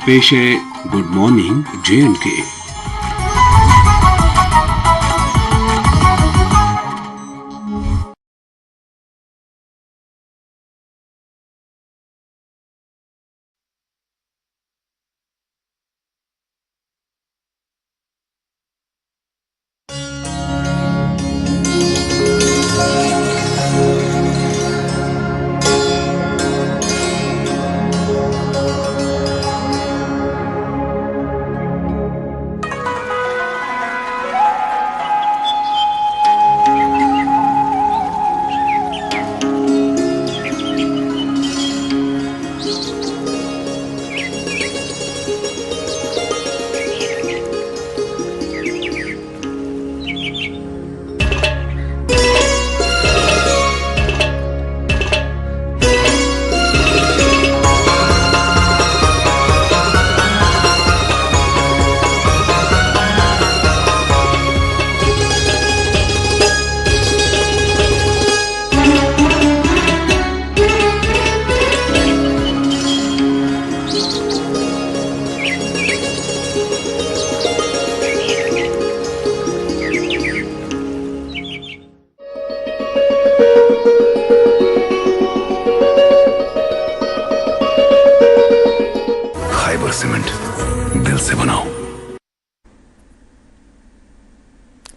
पेश है good morning J&K।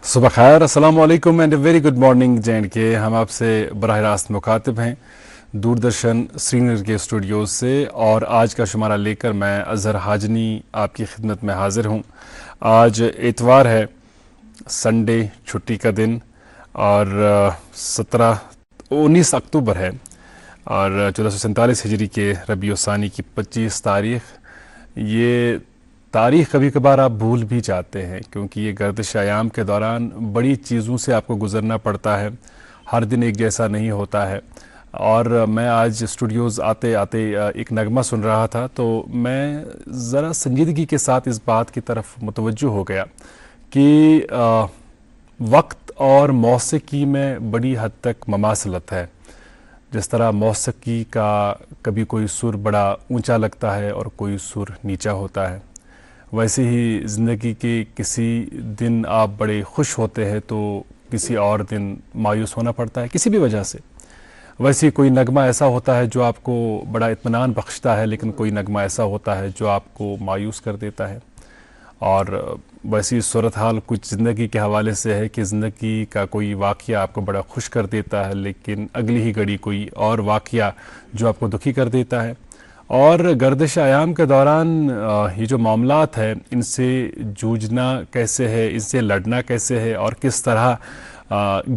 सुबह खैर, अस्सलाम वालेकुम and very good morning J&K। हम आपसे बराह रास्त मुखातिब हैं दूरदर्शन श्रीनगर के स्टूडियो से, और आज का शुमारा लेकर मैं अजहर हाजनी आपकी खिदमत में हाजिर हूं। आज इतवार है, संडे, छुट्टी का दिन, और 19 अक्टूबर है, और 1447 हिजरी के रबीउ सानी की 25 तारीख। ये तारीख़ कभी कभार आप भूल भी जाते हैं, क्योंकि ये गर्दिश अयाम के दौरान बड़ी चीज़ों से आपको गुज़रना पड़ता है, हर दिन एक जैसा नहीं होता है। और मैं आज स्टूडियोज़ आते आते एक नगमा सुन रहा था, तो मैं ज़रा संजीदगी के साथ इस बात की तरफ मुतवज्जो हो गया कि वक्त और मौसीकी में बड़ी हद तक ममासलत है। जिस तरह मौसीकी का कभी कोई सुर बड़ा ऊंचा लगता है और कोई सुर नीचा होता है, वैसे ही ज़िंदगी के किसी दिन आप बड़े खुश होते हैं तो किसी और दिन मायूस होना पड़ता है किसी भी वजह से। वैसे ही कोई नगमा ऐसा होता है जो आपको बड़ा इत्मीनान बख्शता है, लेकिन कोई नगमा ऐसा होता है जो आपको मायूस कर देता है। और वैसी सूरत हाल कुछ ज़िंदगी के हवाले से है कि ज़िंदगी का कोई वाक़या आपको बड़ा खुश कर देता है, लेकिन अगली ही घड़ी कोई और वाक़या जो आपको दुखी कर देता है। और गर्दिश अयाम के दौरान ये जो मामलात है, इनसे जूझना कैसे है, इनसे लड़ना कैसे है, और किस तरह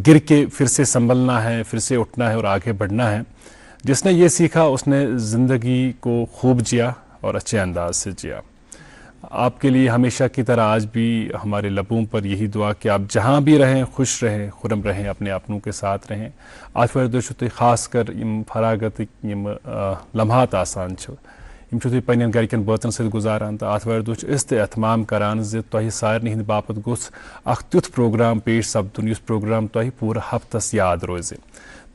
गिर के फिर से संभलना है, फिर से उठना है और आगे बढ़ना है। जिसने ये सीखा उसने ज़िंदगी को खूब जिया और अच्छे अंदाज से जिया। आपके लिए हमेशा की तरह आज भी हमारे लबों पर यही दुआ कि आप जहाँ भी रहें खुश रहें, खुरम रहें, अपने अपनों के साथ रहें। आज ख़ास कर फरागत लम्हात आसान पन्न गरकन बचन सत गुजारान, तो आथवार एहतमाम करान तुह सारे हंद बापत गोस तुथ प्रोग्राम पेश सपदन इस प्रोग्राम तुह पूरा हफ्तस याद रोज़े।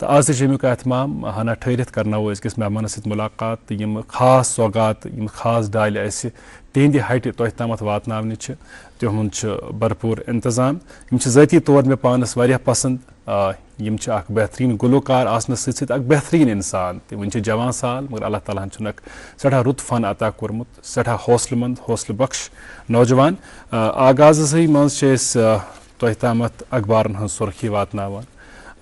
तो आज तमिक एहतमाम हना ठहरित करनो अजकिस मेहमान सत मुलाकात, यम खास सौगात, यम खास डाल तिहंद हट तुह तमत वातन तिहुंद भरपूर इंतजाम। यम ज़ाती तौर मे पानस वारिया पसंद। यम बेहतरीन गुलकार आसनस सत बेहतरीन इंसान वन जवान साल, मगर अल्लाह ताला सठा रुत फन अता कोर्मुत, सठा हौसलमंद हौसल बख्श नौजवान। आगाज मज तुह तमत अखबारन हज सुर्खी वातनावान,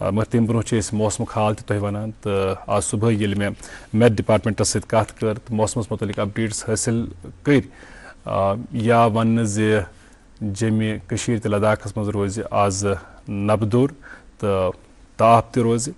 मगर तम ब्रोह मौसम हाल तुह वनान। तो आज सुबह ये मे मेट डिपार्टमेंटस सत कत कर तो मौसमस मुतलिक अपडेट्स हासिल कर, या वन जम्मू कशीर तो लद्दाखस मज रोज आज नबदोर तो ताप त रोज।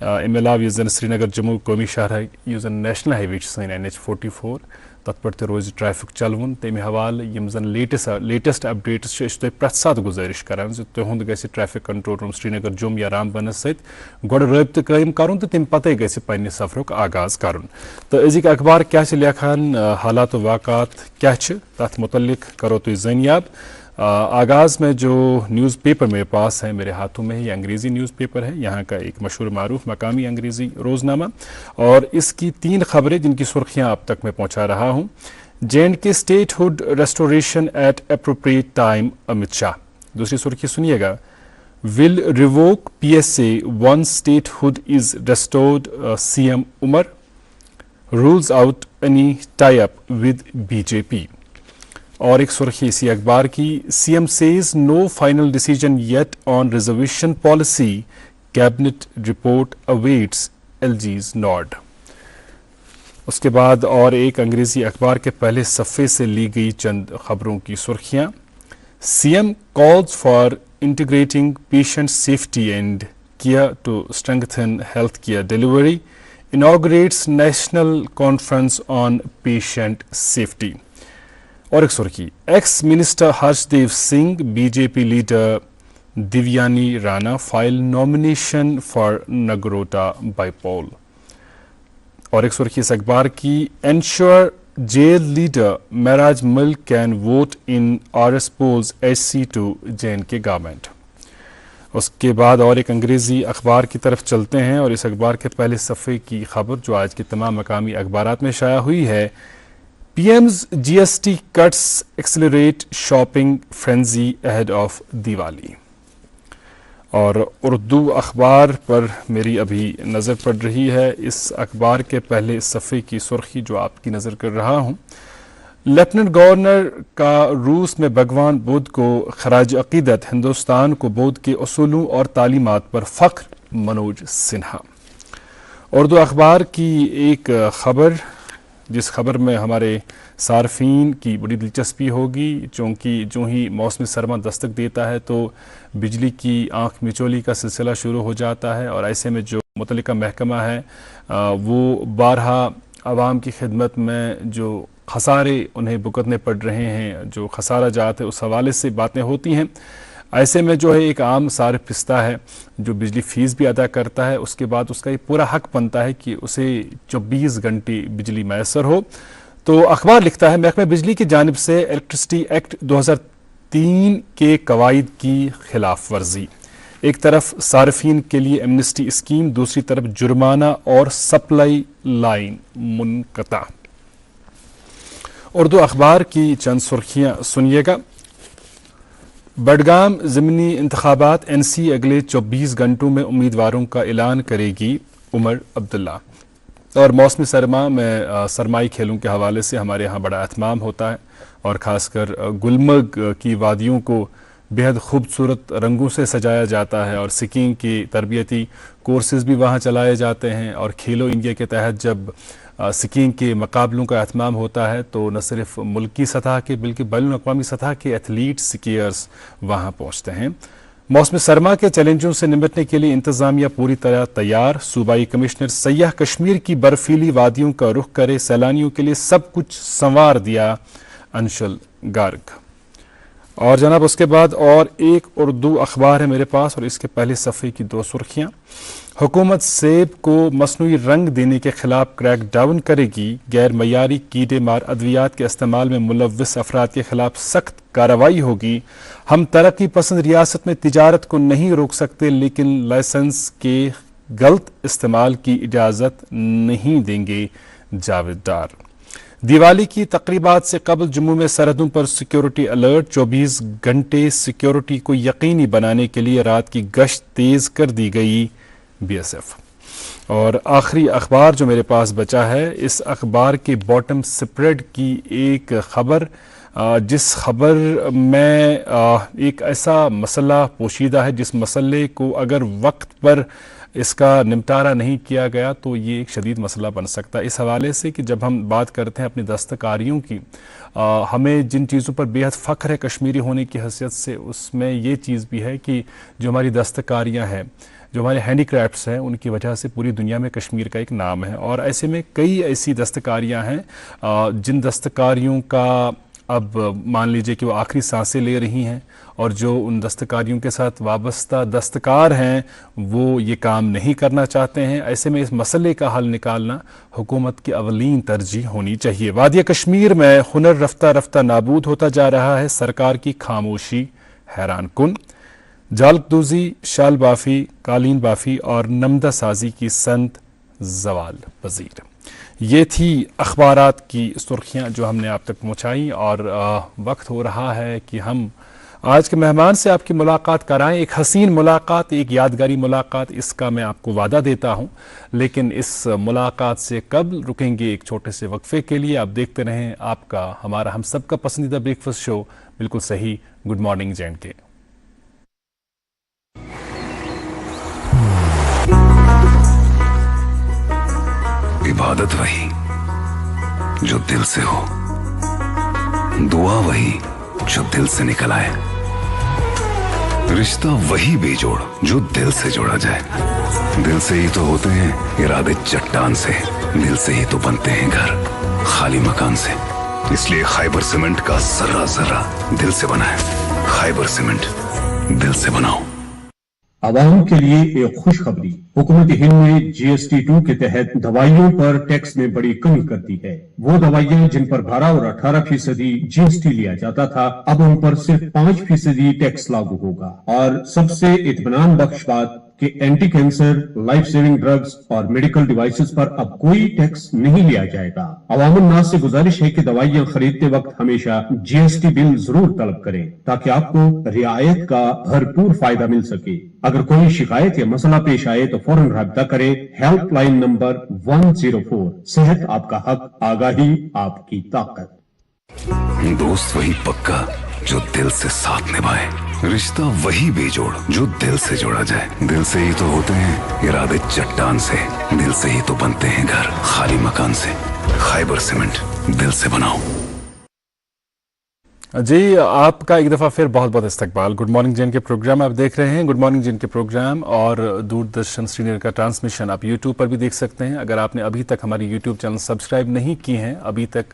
अमे अलाव यस श्रीनगर जम्मू कौमी शहर है, यस नेशनल हाईवे सन NH-44, तथ पे रोज ट्रैफिक चलवन। तमे हवाले यम लेटेस्ट अपडेट्स तुह प्रत सात गुजारिश करान तुंद गि ट्रैफिक कंट्रोल रूम श्रीनगर जुम या रामबनस सत गोड़ रब्त कायम कर, तो तम पते गि पन्ने सफरुक आगाज कर। तो अजिक अखबार क्या लेखान, हालात वाक़ात क्या तथ मुतल्लिक करो तुम ज़नियाब। आगाज़ में जो न्यूज़ पेपर मेरे पास है, मेरे हाथों में, ये अंग्रेज़ी न्यूज़ पेपर है, यहाँ का एक मशहूर मारूफ मकामी अंग्रेज़ी रोज़नामा, और इसकी 3 खबरें जिनकी सुर्खियाँ अब तक मैं पहुँचा रहा हूँ। JNK statehood restoration at appropriate time, Amit Shah. दूसरी सुर्खी सुनिएगा, will revoke PSA once statehood is restored, CM Umar. Rules out any tie-up with BJP. اور ایک سرخی اسی اخبار کی, CM says no final decision yet on reservation policy, cabinet report awaits LG's nod. اس کے بعد اور ایک انگریزی اخبار کے پہلے صفحے سے لی گئی چند خبروں کی سرخیاں. CM calls for integrating patient safety and care to strengthen healthcare delivery, inaugurates national conference on patient safety. اور ایک سرخی, ex minister Harsh Dev Singh, BJP leader Devyani Rana file nomination for Nagrota bypoll. اور ایک سرخی اس اخبار کی, انشور jail leader Meraj Malik can vote in RS polls HC to JNK government. اس کے بعد اور ایک انگریزی اخبار کی طرف چلتے ہیں اور اس اخبار کے پہلے صفحے کی خبر جو آج کے تمام مقامی اخبارات میں شائع ہوئی ہے, PM's GST cuts accelerate shopping frenzy ahead of Diwali. اور اردو اخبار پر میری ابھی نظر پڑ رہی ہے. اس اخبار کے پہلے صفحے کی سرخی جو آپ کی نظر کر رہا ہوں, لیفٹننٹ گورنر کا روس میں بھگوان بدھ کو خراج عقیدت, ہندوستان کو بدھ کے اصولوں اور تعلیمات پر فخر, منوج سنہا. اردو اخبار کی ایک خبر جس خبر میں ہمارے صارفین کی بڑی دلچسپی ہوگی, چونکہ جو ہی موسم سرما دستک دیتا ہے تو بجلی کی آنکھ مچولی کا سلسلہ شروع ہو جاتا ہے, اور ایسے میں جو متعلقہ محکمہ ہے وہ بارہا عوام کی خدمت میں جو خسارے انہیں بھگتنے پڑ رہے ہیں, جو خسارہ جات ہے, اس حوالے سے باتیں ہوتی ہیں. ایسے میں جو ہے ایک عام صارف پستہ ہے جو بجلی فیس بھی ادا کرتا ہے, اس کے بعد اس کا یہ پورا حق بنتا ہے کہ اسے 24 گھنٹے بجلی میسر ہو. تو اخبار لکھتا ہے, محکمہ بجلی کی جانب سے الیکٹرسٹی ایکٹ 2003 کے قواعد کی خلاف ورزی. ایک طرف صارفین کے لیے ایمنسٹی اسکیم, دوسری طرف جرمانہ اور سپلائی لائن منقطع. اردو اخبار کی چند سرخیاں سنیے گا. بڈگام ضمنی انتخابات, NC اگلے 24 گھنٹوں میں امیدواروں کا اعلان کرے گی, عمر عبداللہ. اور موسم سرما میں سرمائی کھیلوں کے حوالے سے ہمارے ہاں بڑا اہتمام ہوتا ہے, اور خاص کر گلمرگ کی وادیوں کو بہت خوبصورت رنگوں سے سجایا جاتا ہے, اور سکینگ کی تربیتی کورسز بھی وہاں چلائے جاتے ہیں. اور کھیلو انڈیا کے تحت جب سکینگ کے مقابلوں کا اہتمام ہوتا ہے تو نہ صرف ملکی سطح کے بلکہ بین الاقوامی سطح کے ایتھلیٹ سکیئرز وہاں پہنچتے ہیں. موسم سرما کے چیلنجوں سے نمٹنے کے لیے انتظامیہ پوری طرح تیار, صوبائی کمشنر سیاح کشمیر کی برفیلی وادیوں کا رخ کرے, سیلانیوں کے لیے سب کچھ سنوار دیا, انشل گارگ. اور جناب اس کے بعد اور ایک اردو اخبار ہے میرے پاس, اور اس کے پہلے صفحے کی 2 سرخیاں. حکومت سیب کو مصنوعی رنگ دینے کے خلاف کریک ڈاؤن کرے گی, غیر معیاری کیڑے مار ادویات کے استعمال میں ملوث افراد کے خلاف سخت کارروائی ہوگی. ہم ترقی پسند ریاست میں تجارت کو نہیں روک سکتے, لیکن لائسنس کے غلط استعمال کی اجازت نہیں دیں گے, جاوید ڈار. دیوالی کی تقریبات سے قبل جموں میں سرحدوں پر سیکیورٹی الرٹ, 24 گھنٹے سیکیورٹی کو یقینی بنانے کے لیے رات کی گشت تیز کر دی گئی, BSF. اور آخری اخبار جو میرے پاس بچا ہے, اس اخبار کے باٹم سپریڈ کی ایک خبر, جس خبر میں ایک ایسا مسئلہ پوشیدہ ہے جس مسئلے کو اگر وقت پر اس کا نمٹارا نہیں کیا گیا تو یہ ایک شدید مسئلہ بن سکتا ہے. اس حوالے سے کہ جب ہم بات کرتے ہیں اپنی دستکاریوں کی, ہمیں جن چیزوں پر بے حد فخر ہے کشمیری ہونے کی حیثیت سے, اس میں یہ چیز بھی ہے کہ جو ہماری دستکاریاں ہیں, جو ہمارے ہینڈی کرافٹس ہیں, ان کی وجہ سے پوری دنیا میں کشمیر کا ایک نام ہے. اور ایسے میں کئی ایسی دستکاریاں ہیں جن دستکاریوں کا اب مان لیجئے کہ وہ آخری سانسیں لے رہی ہیں, اور جو ان دستکاریوں کے ساتھ وابستہ دستکار ہیں وہ یہ کام نہیں کرنا چاہتے ہیں. ایسے میں اس مسئلے کا حل نکالنا حکومت کی اولین ترجیح ہونی چاہیے. وادی کشمیر میں ہنر رفتہ رفتہ نابود ہوتا جا رہا ہے, سرکار کی خاموشی حیران کن. جالک دوزی, شال بافی, قالین بافی اور نمدہ سازی کی صنعت زوال پذیر. یہ تھی اخبارات کی سرخیاں جو ہم نے آپ تک پہنچائیں، اور وقت ہو رہا ہے کہ ہم آج کے مہمان سے آپ کی ملاقات کرائیں، ایک حسین ملاقات، ایک یادگاری ملاقات، اس کا میں آپ کو وعدہ دیتا ہوں۔ لیکن اس ملاقات سے قبل رکیں گے ایک چھوٹے سے وقفے کے لیے۔ آپ دیکھتے رہیں آپ کا، ہمارا، ہم سب کا پسندیدہ بریک فاسٹ شو، بالکل صحیح، گڈ مارننگ جے اینڈ کے۔ عبادت وہی جو دل سے ہو، دعا وہی جو دل سے نکل آئے، رشتہ وہی بے جوڑ جو دل سے جوڑا جائے۔ دل سے ہی تو ہوتے ہیں ارادے چٹان سے، دل سے ہی تو بنتے ہیں گھر خالی مکان سے۔ اس لیے خیبر سیمنٹ کا ذرہ ذرہ دل سے بنا ہے۔ خیبر سیمنٹ، دل سے بناؤ۔ عوام کے لیے ایک خوشخبری، حکومت ہند نے GST 2 کے تحت دوائیوں پر ٹیکس میں بڑی کمی کر دی ہے۔ وہ دوائیاں جن پر 12 اور 18% GST لیا جاتا تھا، اب ان پر صرف 5% ٹیکس لاگو ہوگا۔ اور سب سے اطمینان بخش بات کہ anti cancer, life saving drugs اور میڈیکل ڈیوائسز پر اب کوئی ٹیکس نہیں لیا جائے گا۔ عوام الناس سے گزارش ہے کہ دوائیاں خریدتے وقت ہمیشہ GST بل ضرور طلب کریں تاکہ آپ کو رعایت کا بھرپور فائدہ مل سکے۔ اگر کوئی شکایت یا مسئلہ پیش آئے تو فوراً رابطہ کریں۔ Help line number 104۔ صحت آپ کا حق، آگاہی آپ کی طاقت۔ دوست وہی پکا جو دل سے ساتھ نبھائے، رشتہ وہی بے جوڑ جو دل سے جوڑا جائے۔ دل سے ہی تو ہوتے ہیں ارادے چٹان سے، دل سے ہی تو بنتے ہیں گھر خالی مکان سے۔ خیبر سیمنٹ، دل سے بناؤ۔ جی، آپ کا ایک دفعہ پھر بہت بہت استقبال۔ گڈ مارننگ جے اینڈ کے پروگرام آپ دیکھ رہے ہیں، گڈ مارننگ جے اینڈ کے پروگرام، اور دوردرشن سری نگر کا ٹرانسمیشن آپ یوٹیوب پر بھی دیکھ سکتے ہیں۔ اگر آپ نے ابھی تک ہماری یوٹیوب چینل سبسکرائب نہیں کی ہیں، ابھی تک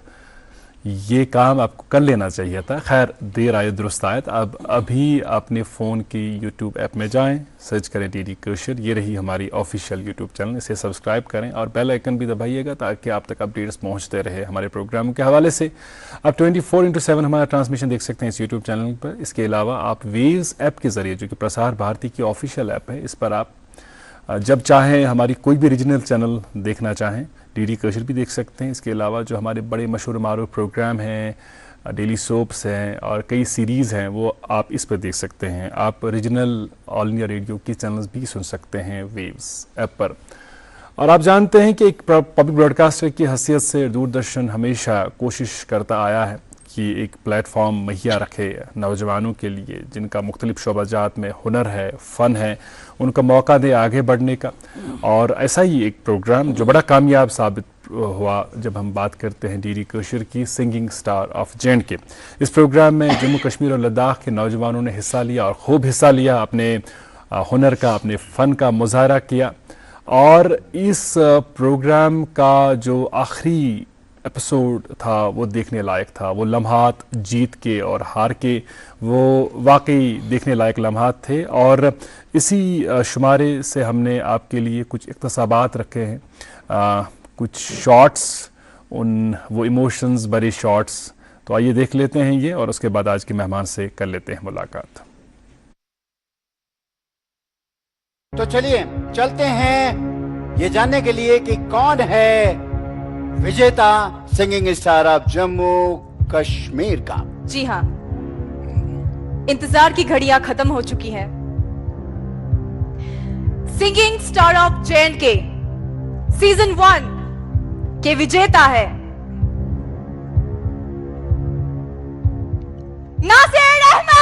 یہ کام آپ کو کر لینا چاہیے تھا۔ خیر، دیر آئے درست آئے۔ اب ابھی اپنے فون کی یوٹیوب ایپ میں جائیں، سرچ کریں DD کوشر، یہ رہی ہماری آفیشیل یوٹیوب چینل، اسے سبسکرائب کریں اور بیل آئیکن بھی دبائیے گا تاکہ آپ تک اپڈیٹس پہنچتے رہے ہمارے پروگرام کے حوالے سے۔ آپ 24/7 ہمارا ٹرانسمیشن دیکھ سکتے ہیں اس یوٹیوب چینل پر۔ اس کے علاوہ آپ ویوز ایپ کے ذریعے، جو کہ پرسار بھارتی کی آفیشیل ایپ ہے، اس پر آپ جب چاہیں ہماری کوئی بھی ریجنل چینل دیکھنا چاہیں DD کوشر بھی دیکھ سکتے ہیں۔ اس کے علاوہ جو ہمارے بڑے مشہور معروف پروگرام ہیں، ڈیلی سوپس ہیں اور کئی سیریز ہیں، وہ آپ اس پر دیکھ سکتے ہیں۔ آپ ریجنل آل انڈیا ریڈیو کی چینلز بھی سن سکتے ہیں ویوز ایپ پر۔ اور آپ جانتے ہیں کہ ایک پبلک براڈ کاسٹر کی حیثیت سے دوردرشن ہمیشہ کوشش کرتا آیا ہے کہ ایک پلیٹ فارم مہیا رکھے نوجوانوں کے لیے جن کا مختلف شعبہ جات میں ہنر ہے، فن ہے، ان کا موقع دے آگے بڑھنے کا۔ اور ایسا ہی ایک پروگرام جو بڑا کامیاب ثابت ہوا جب ہم بات کرتے ہیں DD کوشر کی، سنگنگ سٹار آف JNK۔ اس پروگرام میں جموں کشمیر اور لداخ کے نوجوانوں نے حصہ لیا اور خوب حصہ لیا، اپنے ہنر کا، اپنے فن کا مظاہرہ کیا۔ اور اس پروگرام کا جو آخری ایپیسوڈ تھا وہ دیکھنے لائق تھا۔ وہ لمحات جیت کے اور ہار کے، وہ واقعی دیکھنے لائق لمحات تھے۔ اور اسی شمارے سے ہم نے آپ کے لیے کچھ اقتباسات رکھے ہیں، کچھ شارٹس، وہ ایموشنز بھرے شارٹس۔ تو آئیے دیکھ لیتے ہیں یہ، اور اس کے بعد آج کے مہمان سے کر لیتے ہیں ملاقات۔ تو چلیے چلتے ہیں یہ جاننے کے لیے کہ کون ہے وجیتا singing star of Jammu Kashmir کا۔ جی ہاں، انتظار کی گھڑیاں ختم ہو چکی ہیں۔ Singing star of JNK season 1 کے وجیتا ہے ناصر احمد۔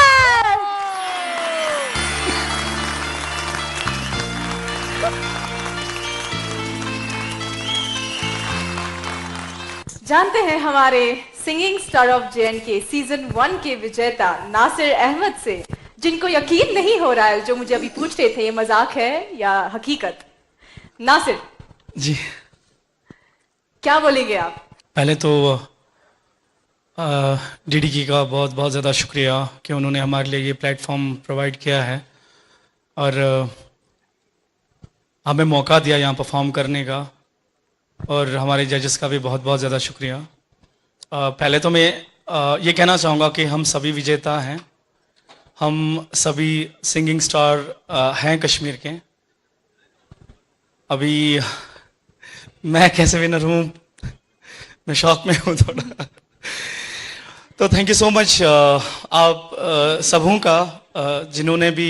جانتے ہیں ہمارے singing star of JNK season 1 کے وجیتا ناصر احمد سے، جن کو یقین نہیں ہو رہا ہے جو مجھے ابھی پوچھ رہے تھے یہ مذاق ہے یا حقیقت۔ ناصر جی، کیا بولیں گے آپ؟ پہلے تو DD کا بہت بہت زیادہ شکریہ کہ انہوں نے ہمارے لیے یہ پلیٹ فارم پرووائڈ کیا ہے اور ہمیں موقع دیا یہاں پرفارم کرنے کا، اور ہمارے ججز کا بھی بہت بہت زیادہ شکریہ۔ پہلے تو میں یہ کہنا چاہوں گا کہ ہم سبھی وجیتا ہیں، ہم سبھی سنگنگ سٹار ہیں کشمیر کے۔ ابھی मैं कैसे विनर हूँ, मैं शौक में हूँ थोड़ा। तो थैंक यू सो मच आप सबों का जिन्होंने भी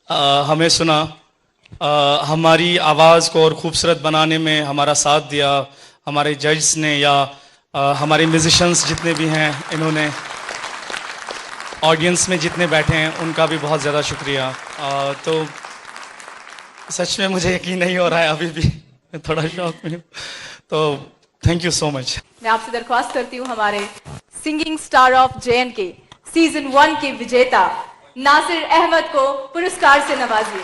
हमें सुना, हमारी आवाज़ को और खूबसूरत बनाने में हमारा साथ दिया, हमारे जज ने या हमारे म्यूजिशंस जितने भी हैं, इन्होंने ऑडियंस में जितने बैठे हैं उनका भी बहुत ज़्यादा शुक्रिया। तो सच में मुझे यकीन नहीं हो रहा है अभी भी, मैं थोड़ा शौक में हूँ। तो थैंक यू सो मच। मैं आपसे दरख्वास्त करती हूँ हमारे singing star of JNK season 1 के विजेता नासिर अहमद को पुरस्कार से नवाजिए।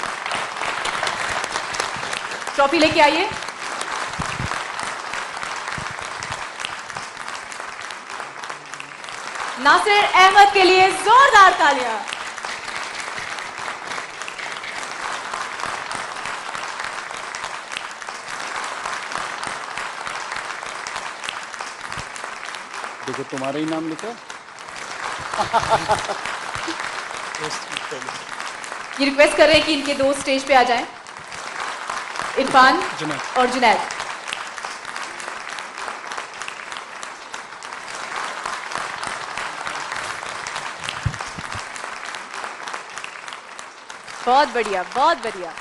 ट्रॉफी लेके आइए। नासिर अहमद के लिए जोरदार तालियां। देखो तुम्हारा ही नाम लिखा। ये रिक्वेस्ट कर रहे हैं कि इनके दोस्त स्टेज पे आ जाएं, इरफान और जुनैद। बहुत बढ़िया, बहुत बढ़िया।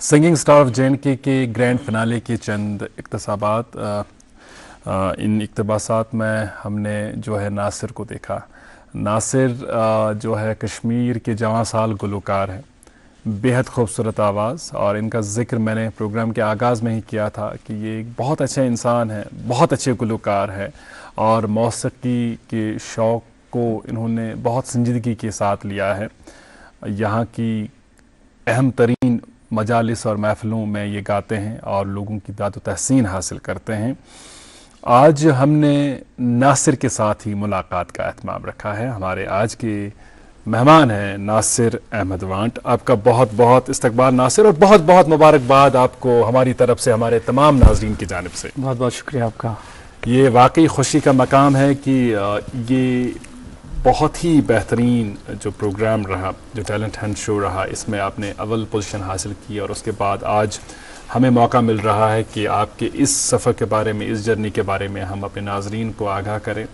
सिंगिंग स्टार ऑफ JNK के ग्रैंड फिनाले के चंद इक्तसाबात, इन इक्तबासात में हमने जो है नासिर को देखा। नासिर जो है कश्मीर के जवां साल गुलकार हैं, बेहद खूबसूरत आवाज़, और इनका ज़िक्र मैंने प्रोग्राम के आगाज़ में ही किया था कि ये एक बहुत अच्छे इंसान है, बहुत अच्छे गुलकार है, और मौसीकी के शौक़ को इन्होंने बहुत संजीदगी के साथ लिया है। यहाँ की अहम तरीन मजालिस और महफ़िलों में ये गाते हैं और लोगों की दाद व तहसीन हासिल करते हैं। आज हमने नासिर के साथ ही मुलाकात का एहतमाम रखा है। हमारे आज के मेहमान हैं नासिर अहमद वांट। आपका बहुत बहुत इस्तकबाल नासिर, और बहुत बहुत मुबारकबाद आपको हमारी तरफ से, हमारे तमाम नाज़रीन की जानिब से। बहुत बहुत शुक्रिया आपका। ये वाकई खुशी का मकाम है कि ये बहुत ही बेहतरीन जो प्रोग्राम रहा, जो टैलेंट हंट शो रहा, इसमें आपने अव्वल पोजीशन हासिल की, और उसके बाद आज हमें मौका मिल रहा है कि आपके इस सफ़र के बारे में, इस जर्नी के बारे में हम अपने नाज़रीन को आगाह करें।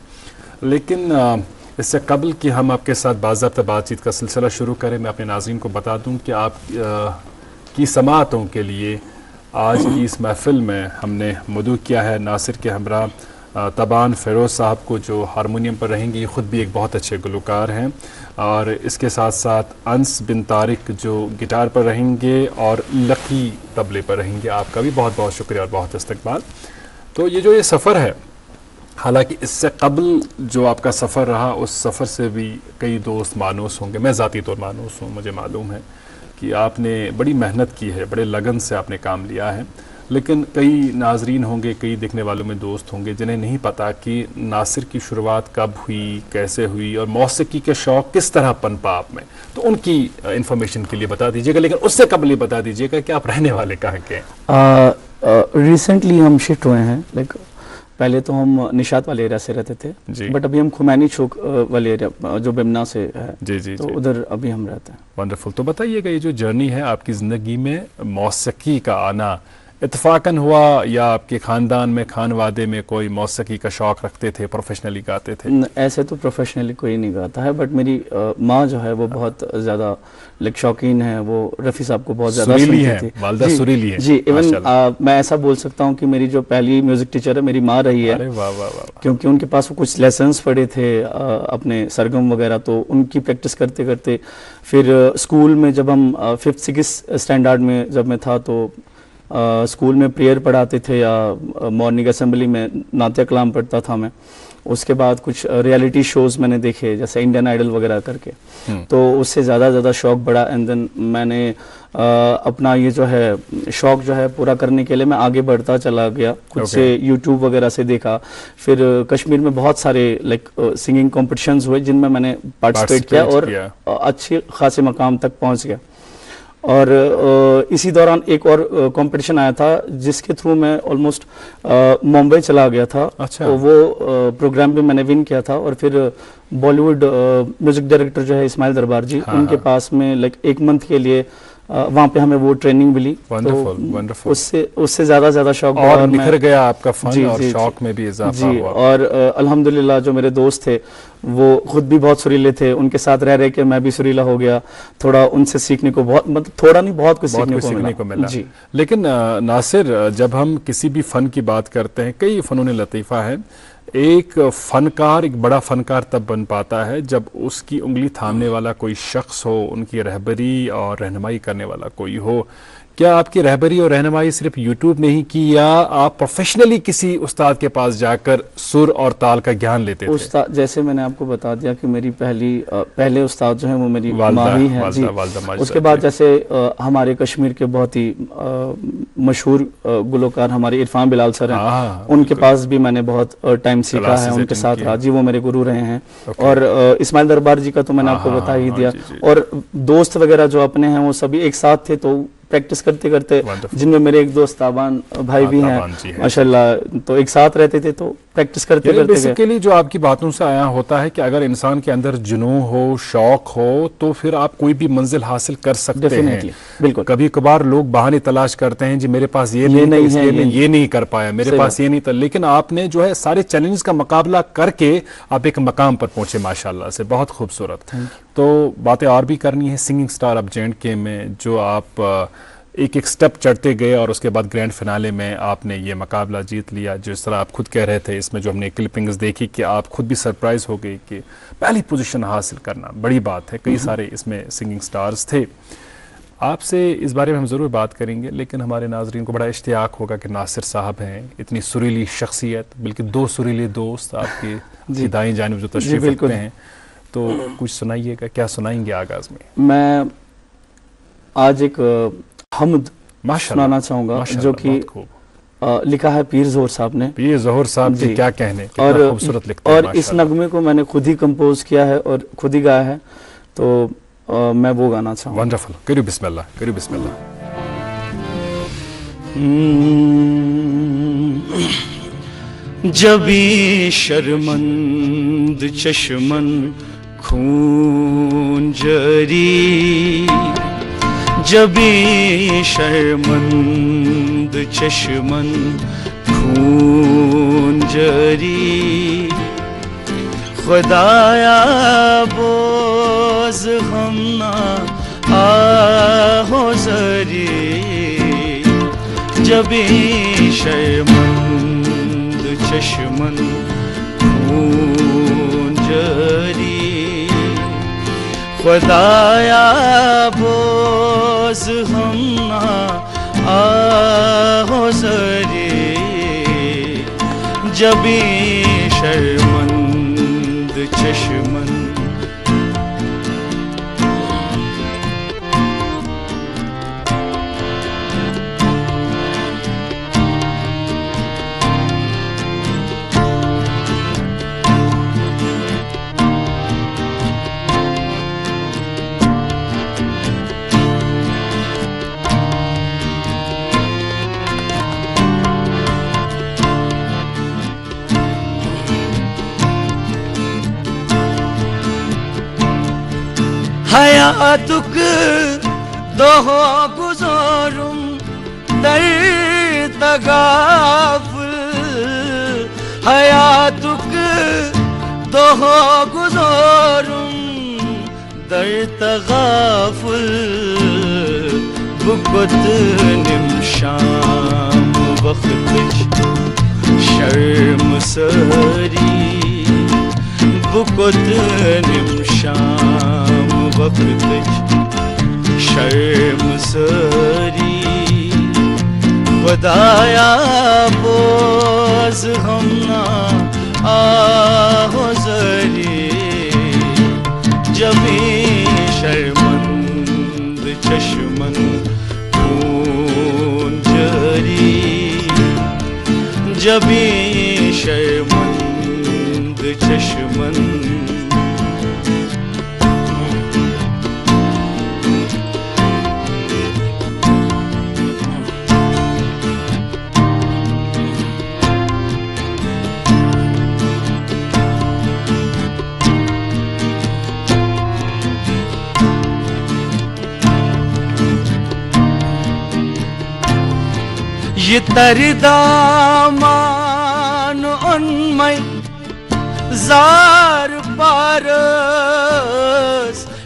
लेकिन इससे कबल कि हम आपके साथ बाज़ाब्ता बातचीत का सिलसिला शुरू करें, मैं अपने नाज़रीन को बता दूं कि आप की समाअतों के लिए आज की इस महफ़िल में हमने मदऊ किया है नासिर के हमरा तबान फ़िरोज़ साहब को, जो हारमोनियम पर रहेंगी। ख़ुद भी एक बहुत अच्छे गुलकार हैं, और इसके साथ साथ अंस बिन तारिक जो गिटार पर रहेंगे और लकी तबले पर रहेंगे। आपका भी बहुत बहुत शुक्रिया और बहुत इस्तकबाल। तो ये सफ़र है, हालांकि इससे कबल जो आपका सफ़र रहा, उस सफ़र से भी कई दोस्त मानूस होंगे। मैं ज़ाती तौर मानूस हूँ, मुझे मालूम है कि आपने बड़ी मेहनत की है, बड़े लगन से आपने काम लिया है। लेकिन कई नाजरीन होंगे, कई देखने वालों में दोस्त होंगे जिन्हें नहीं पता कि नासिर की शुरुआत कब हुई, कैसे हुई, और मौसीकी के शौक़ किस तरह पनपा आप में। तो उनकी इंफॉर्मेशन के लिए बता दीजिएगा, लेकिन उससे कबल ये बता दीजिएगा कि आप रहने वाले कहाँ के हैं। रिसेंटली हम शिफ्ट हुए हैं, लाइक पहले तो हम निशात वाले एरिया से रहते थे, बट अभी हम खुमैनी चौक वाले एरिया जो बिमना से है, जी, तो उधर अभी हम रहते हैं। वंडरफुल। तो बताइएगा, ये जो जर्नी है आपकी ज़िंदगी में, मौसीकी का आना इत्तफाकन हुआ या आपके ख़ानदान में, खानवादे में कोई मौसीकी का शौक़ रखते थे, प्रोफेशनली गाते थे? ऐसे तो प्रोफेशनली कोई नहीं गाता है, बट मेरी माँ जो है वो बहुत ज़्यादा लाइक शौकीन है, वो रफ़ी साहब को बहुत ज़्यादा सुनती थी। वालिदा सुरीली है जी। इवन मैं ऐसा बोल सकता हूँ कि मेरी जो पहली म्यूज़िक टीचर है मेरी माँ रही है। अरे वाह वाह वाह। क्योंकि उनके पास वो कुछ लेसन्स पढ़े थे अपने सरगम वगैरह, तो उनकी प्रैक्टिस करते करते फिर स्कूल में जब हम 5th 6th स्टैंडर्ड में जब मैं था, तो स्कूल में प्रेयर पढ़ाते थे या मॉर्निंग असेंबली में नात्य कलाम पढ़ता था मैं। उसके बाद कुछ रियलिटी शोज मैंने देखे, जैसे इंडियन आइडल वगैरह करके, तो उससे ज़्यादा शौक़ बढ़ा। एंड देन मैंने अपना ये जो है शौक़ जो है पूरा करने के लिए मैं आगे बढ़ता चला गया। कुछ से यूट्यूब वगैरह से देखा, फिर कश्मीर में बहुत सारे लाइक सिंगिंग कॉम्पिटिशन्स हुए जिनमें मैंने पार्टिसिपेट किया और अच्छे खासे मकाम तक पहुँच गया। और इसी दौरान एक और कंपटीशन आया था जिसके थ्रू मैं ऑलमोस्ट मुंबई चला गया था। अच्छा। तो वो प्रोग्राम भी मैंने विन किया था, और फिर बॉलीवुड म्यूजिक डायरेक्टर जो है इस्माइल दरबार जी, उनके पास में लाइक 1 मंथ के लिए वहाँ पे हमें वो ट्रेनिंग मिली, Wonderful, तो wonderful. उससे ज़्यादा शौक बढ़ा और मैं- निखर गया आपका फन जी, और जी, शौक में भी इजाफा जी, हुआ। और अल्हम्दुलिल्लाह जो मेरे दोस्त थे वो खुद भी बहुत सुरीले थे, उनके साथ रह के मैं भी सुरीला हो गया, थोड़ा उनसे सीखने को बहुत, मतलब थोड़ा नहीं बहुत कुछ बहुत कुछ सीखने को मिला जी। लेकिन नासिर, जब हम किसी भी फन की बात करते हैं, कई फनून लतीफ़ा है, एक फनकार एक बड़ा फनकार तब बन पाता है जब उसकी उंगली थामने वाला कोई शख्स हो, उनकी रहबरी और रहनुमाई करने वाला कोई हो। क्या आपकी रहबरी और रहनुमाई सिर्फ यूट्यूब ने ही की, या आप प्रोफेशनली किसी उस्ताद के पास जाकर सुर और ताल का ज्ञान लेते थे? उस्ताद, जैसे मैंने आपको बता दिया कि मेरी पहले उस्ताद जो है वो मेरी वालिदा माँ ही है जी। वालिदा माजिद उसके बाद जैसे हमारे कश्मीर के बहुत ही मशहूर गुलकार हमारे इरफान बिलाल सर हैं, हाँ, उनके पास भी मैंने बहुत टाइम सीखा है, Classes उनके attend साथ किए। रहा जी, वो मेरे गुरु रहे हैं। Okay. और इस्माइल दरबार जी का तो मैंने आपको हाँ, बता ही हाँ, दिया, जी, जी। और दोस्त वगैरह जो अपने हैं वो सभी एक साथ थे, तो प्रैक्टिस करते करते, Wonderful. जिनमें मेरे एक दोस्त ताबान भाई भी ताबान जी हैं हैं। माशाल्लाह, तो एक साथ रहते थे, तो प्रैक्टिस करते करते गए। बेसिकली जो आपकी बातों से आया होता है कि अगर इंसान के अंदर जुनून हो, शौक हो, तो फिर आप कोई भी मंजिल हासिल कर सकते Definitely, हैं। बिल्कुल। कभी कभार लोग बहाने तलाश करते हैं, जी मेरे पास ये नहीं नहीं था, है, इसलिए मैं ये ये नहीं कर पाया, मेरे सही पास बात। ये नहीं था, लेकिन आपने जो है सारे चैलेंज का मुकाबला करके आप एक मकाम पर पहुंचे माशाल्लाह से, बहुत खूबसूरत। तो बातें और भी करनी है सिंगिंग स्टार ऑफ J&K में, जो आप एक एक स्टेप चढ़ते गए और उसके बाद ग्रैंड फिनाले में आपने ये मुकाबला जीत लिया। जिस तरह आप खुद कह रहे थे, इसमें जो हमने क्लिपिंग्स देखी कि आप खुद भी सरप्राइज हो गए कि पहली पोजीशन हासिल करना बड़ी बात है। कई सारे इसमें सिंगिंग स्टार्स थे। आपसे इस बारे में हम ज़रूर बात करेंगे, लेकिन हमारे नाजरीन को बड़ा इश्तियाक होगा कि नासिर साहब हैं, इतनी सुरीली शख्सियत, बल्कि दो सुरीले दोस्त आपके दाईं जानिब जो तशरीफ़ बिल्कुल। रखते हैं, तो कुछ सुनाइएगा, क्या सुनाएंगे आगाज़ में? मैं आज एक हमद माशाल्लाह, सुनाना चाहूंगा, माशाल्लाह, जो कि बहुत खूब। लिखा है पीर ज़ोहर साहब ने। पीर ज़ोहर साहब जी, जी। क्या कहने, कितना खूबसूरत लिखते हैं और इस माशाल्लाह। नगमे को मैंने खुद ही कंपोज किया है और खुद ही गाया है, तो मैं वो गाना चाहूँगा। वंडरफुल, करियो बिस्मिल्लाह, करियो बिस्मिल्लाह। जबी शर्मंद चश्मन खून जरी, जबी शर्मंद चश्मन खून जरी, खुदाया बोझ हम ना आहो जरी, जबी शर्मंद चश्मन खून जरी, खुदाया बोझ हम ना आहो जरी, जबी शर्मंद चश्मन। Hayatuk daha guzarum der tagafıl, Hayatuk daha guzarum der tagafıl, Bu kutnim şam vaktiç şerm sari, Bu kutnim şam vaktiç şerm sari, खुदाया बोझ हम ना आहो जरी, जबी शर्मंद चश्मन खून जरी, जबी शर्मंद चश्मन। یہ تردامان انمay زار پارس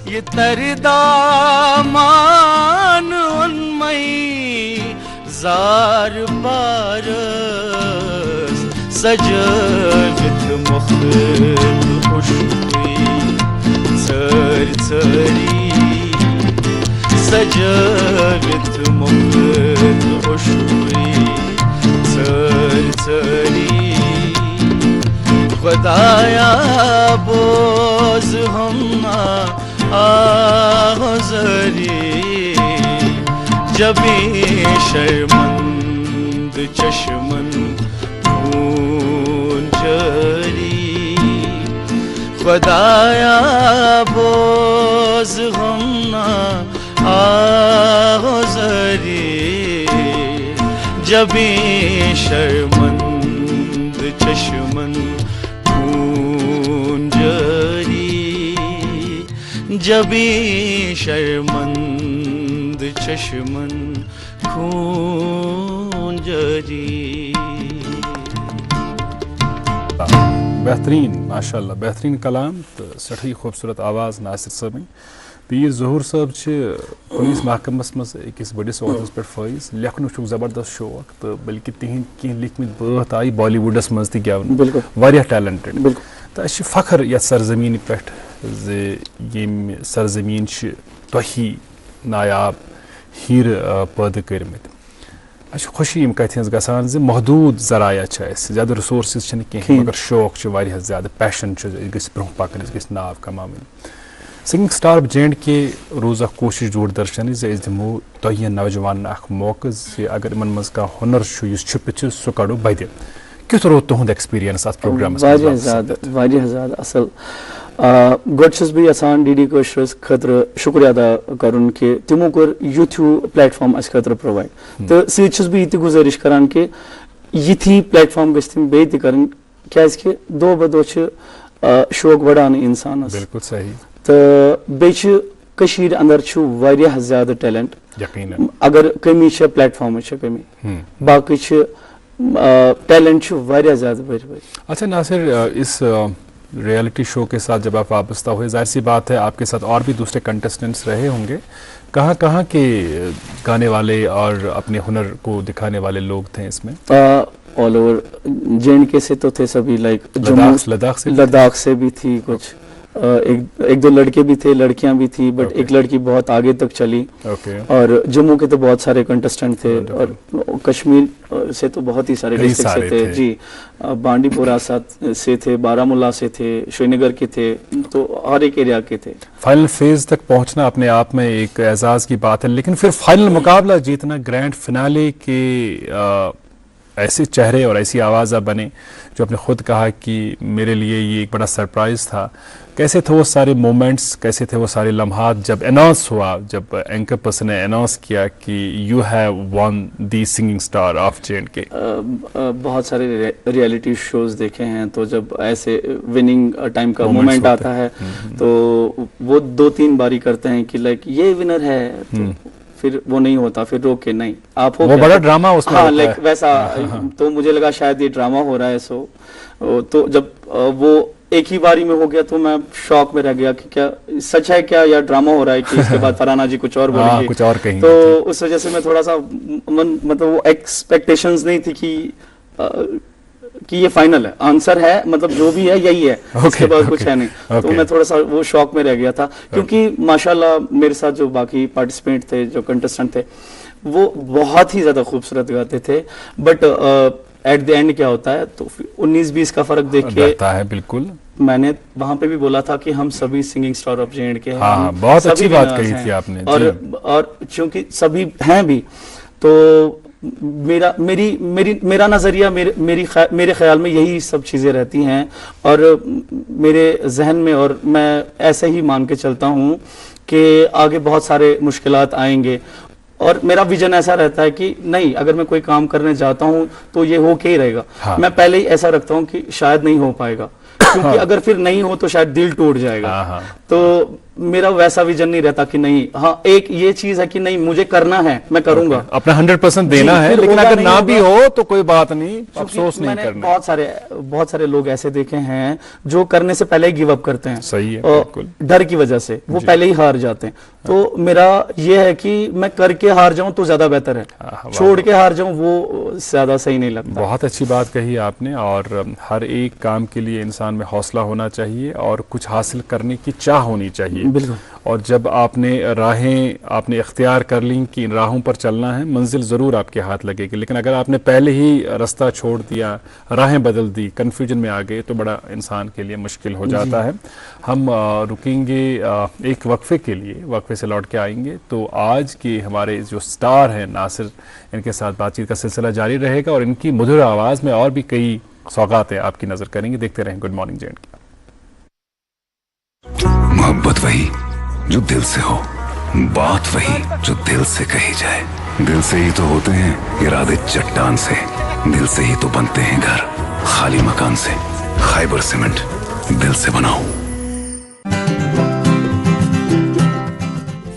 یہ تردامان انمay زار پارس سجلت مخل خوشبوئی ژر ژری سجلت مخل خوشبوئی ژر ژری خدایا بوز ہم آزری جبی شرمند چشمن خون جری خدایا بوز ہم آزری جبی شرمند چشمن جبی شرمند چشمن خون جری. بہترین ماشاءاللہ بہترین کلام تو سٹھی خوبصورت آواز ناصر صٲبٕنۍ. پیر ظہور صٲب چھِ پولیس محکمس منٛز أکِس بٔڑِس عہدس پٮ۪ٹھ فٲیض لیکھنُک چھُکھ زبردست شوق تہٕ بلکہِ تِہنٛدۍ کینٛہہ لیکھمٕتۍ بٲتھ آیہِ بالی وُڈس منٛز تہِ گٮ۪ونہٕ واریاہ ٹیلنٹڈ. تہٕ اَسہِ چھُ فخر یتھ سرزمیٖنہِ پٮ۪ٹھ زِ ییٚمہِ سرزمیٖن چھِ تۄہی نایاب ہیٖرٕ پٲدٕ کٔرمٕتۍ. اَسہِ چھِ خوشی یِم کتھِ ہٕنٛز گژھان زِ محدوٗد ذرایع چھِ اَسہِ زیادٕ رِسورسِز چھِنہٕ کینٛہہ مگر شوق چھُ واریاہ زیادٕ پیشن چھُ أسۍ گٔژھۍ برونٛہہ پکٕنۍ أسۍ گٔژھۍ ناو کماوٕنۍ. سنگنگ سٹار آف JNK روز اکھ کوٗشش دوٗردرشنٕچ زِ أسۍ دِمو تۄہہِ نوجوانن اکھ موقعہٕ زِ اگر یِمن منٛز کانٛہہ ہُنر چھُ یُس چھُپِتھ چھُ سُہ کڑو بَدِ. کیُتھ روٗد تُہُنٛد ایکسپیرینس اتھ پروگرامس منٛز؟ واریاہ زیادٕ اصل. گۄڈٕ چھُس بہٕ یژھان ڈی ڈی کٲشرس خٲطرٕ شُکریہ ادا کرُن کہِ تِمو کوٚر یُتھ ہیوٗ پلیٹ فارم اَسہِ خٲطرٕ پرووایڈ تہٕ سۭتۍ چھُس بہٕ یہِ تہِ گُزٲرِش کران کہِ یِتھی پلیٹ فارم گٔژھۍ تِم بیٚیہِ تہِ کَرٕنۍ کیازکہِ دۄہ بہ دۄہ چھِ شوق بڑان اِنسانس. بالکل صحیح. تہٕ بیٚیہِ چھِ کٔشیٖرِ انٛدر چھُ واریاہ زیادٕ ٹیلنٹ. اگر کٔمی چھےٚ پلیٹ فارمٕچ چھےٚ کٔمی باقٕے چھِ ٹیلنٹ چھُ واریاہ زیادٕ بٔڑۍ بٔڑۍ. اچھا ناصر اس ریئلٹی شو کے ساتھ جب آپ وابستہ ہوئے ظاہر سی بات ہے آپ کے ساتھ اور بھی دوسرے کنٹسٹنٹس رہے ہوں گے. کہاں کہاں کے گانے والے اور اپنے ہنر کو دکھانے والے لوگ تھے اس میں؟ آل اوور JNK سے تو تھے سبھی لائک لداخ سے بھی تھی کچھ ایک دو لڑکے بھی تھے لڑکیاں بھی تھی بٹ ایک لڑکی بہت آگے تک چلی اور جموں کے تو بہت سارے کنٹسٹنٹ تھے اور کشمیر سے تو بہت ہی سارے ڈسٹرکٹ سے تھے. جی بانڈی پورہ سے تھے بارامولہ سے تھے شری نگر کے تھے تو ہر ایک ایریا کے تھے. فائنل فیز تک پہنچنا اپنے آپ میں ایک اعزاز کی بات ہے لیکن پھر فائنل مقابلہ جیتنا گرینڈ فنالے کے ایسے چہرے اور ایسی آوازیں بنے جو آپ نے خود کہا کہ میرے لیے یہ ایک بڑا سرپرائز تھا. کیسے تھے وہ سارے مومنٹس کیسے تھے وہ سارے لمحات جب اناؤنس ہوا جب اینکر پرسن نے اناؤنس کیا کہ you have one the singing star of JNK؟ بہت سارے ریئلٹی شوز دیکھے ہیں تو جب ایسے وننگ ٹائم کا مومنٹ آتا ہے تو وہ 2-3 باری کرتے ہیں کہ لائک یہ ونر ہے تو پھر وہ نہیں ہوتا پھر روک کے نہیں آپ ہو بڑا ڈرامہ اس میں لائک ویسا. تو مجھے لگا شاید یہ ڈرامہ ہو رہا ہے سو تو جب وہ ایک ہی باری میں ہو گیا تو میں شوق میں رہ گیا کہ کیا سچ ہے کیا یا ڈرامہ ہو رہا ہے کہ اس کے بعد فرحانہ جی کچھ اور بولیں گے تو اس وجہ سے میں تھوڑا سا مطلب وہ ایکسپیکٹیشنز نہیں تھی کہ یہ فائنل ہے آنسر ہے مطلب جو بھی ہے یہی ہے اس کے بعد کچھ ہے نہیں. تو میں تھوڑا سا وہ شوق میں رہ گیا تھا کیونکہ ماشاءاللہ میرے ساتھ جو باقی پارٹیسپینٹ تھے جو کنٹسٹنٹ تھے وہ بہت ہی زیادہ خوبصورت گاتے تھے بٹ ایٹ دی اینڈ کیا ہوتا ہے تو 19-20 کا فرق دیکھ کے ہے. بالکل میں نے وہاں پہ بھی بولا تھا کہ ہم سبھی سنگنگ اسٹار آف JNK ہیں. بہت اچھی بات کہی تھی آپ نے. اور چونکہ سبھی ہیں بھی تو میرا نظریہ میرے خیال میں یہی سب چیزیں رہتی ہیں اور میرے ذہن میں اور میں ایسے ہی مان کے چلتا ہوں کہ آگے بہت سارے مشکلات آئیں گے اور میرا ویژن ایسا رہتا ہے کہ نہیں اگر میں کوئی کام کرنے جاتا ہوں تو یہ ہو کے ہی رہے گا. میں پہلے ہی ایسا رکھتا ہوں کہ شاید نہیں ہو پائے گا کیونکہ اگر پھر نہیں ہو تو شاید دل ٹوٹ جائے گا. تو मेरा वैसा विजन नहीं रहता कि नहीं, हाँ एक ये चीज है कि नहीं मुझे करना है, मैं करूंगा, अपना 100% देना है, लेकिन अगर ना भी हो तो कोई बात नहीं, अफसोस नहीं करना। बहुत सारे लोग ऐसे देखे हैं जो करने से पहले ही गिव अप करते हैं, सही है, बिल्कुल डर की वजह से वो पहले ही हार जाते हैं। तो मेरा ये है कि मैं करके हार जाऊं तो ज्यादा बेहतर है, छोड़ के हार जाऊं वो ज्यादा सही नहीं लगता। बहुत अच्छी बात कही आपने, और हर एक काम के लिए इंसान में हौसला होना चाहिए और कुछ हासिल करने की चाह होनी चाहिए। बिल्कुल। और जब आपने राहें आपने इख्तियार कर ली कि इन राहों पर चलना है, मंजिल ज़रूर आपके हाथ लगेगी, लेकिन अगर आपने पहले ही रास्ता छोड़ दिया, राहें बदल दी, कन्फ्यूजन में आ गए, तो बड़ा इंसान के लिए मुश्किल हो जाता है। हम रुकेंगे एक वक्फे के लिए, वक्फे से लौट के आएंगे तो आज के हमारे जो स्टार हैं नासिर, इनके साथ बातचीत का सिलसिला जारी रहेगा और इनकी मधुर आवाज़ में और भी कई सौगातें आपकी नज़र करेंगे। देखते रहें गुड मॉर्निंग जे&के। मोहब्बत वही जो दिल से हो, बात वही जो दिल से कही जाए। दिल से ही तो होते हैं इरादे चट्टान से, दिल से ही तो बनते हैं घर खाली मकान से। खाइबर सीमेंट, दिल से बनाओ।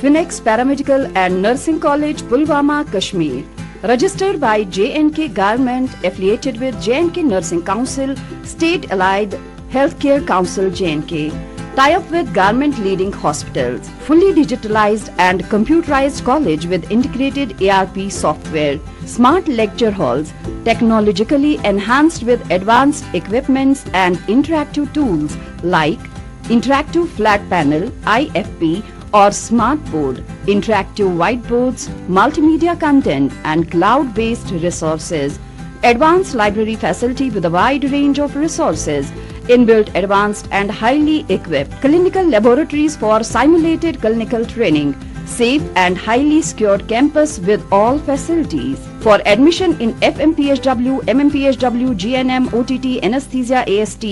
Phoenix Paramedical and Nursing College, Pulwama, Kashmir. Registered by J&K Government, affiliated with J&K Nursing Council, State Allied Healthcare Council, J&K. Tie up with government leading hospitals. Fully digitalized and computerized college with integrated ARP software. Smart lecture halls, technologically enhanced with advanced equipments and interactive tools like interactive flat panel, IFP, or smart board, interactive whiteboards, multimedia content and cloud-based resources. Advanced library facility with a wide range of resources. Inbuilt advanced and highly equipped clinical laboratories for simulated clinical training. Safe and highly secured campus with all facilities. For admission in FMPHW, MMPHW, GNM, OTT, anesthesia, AST,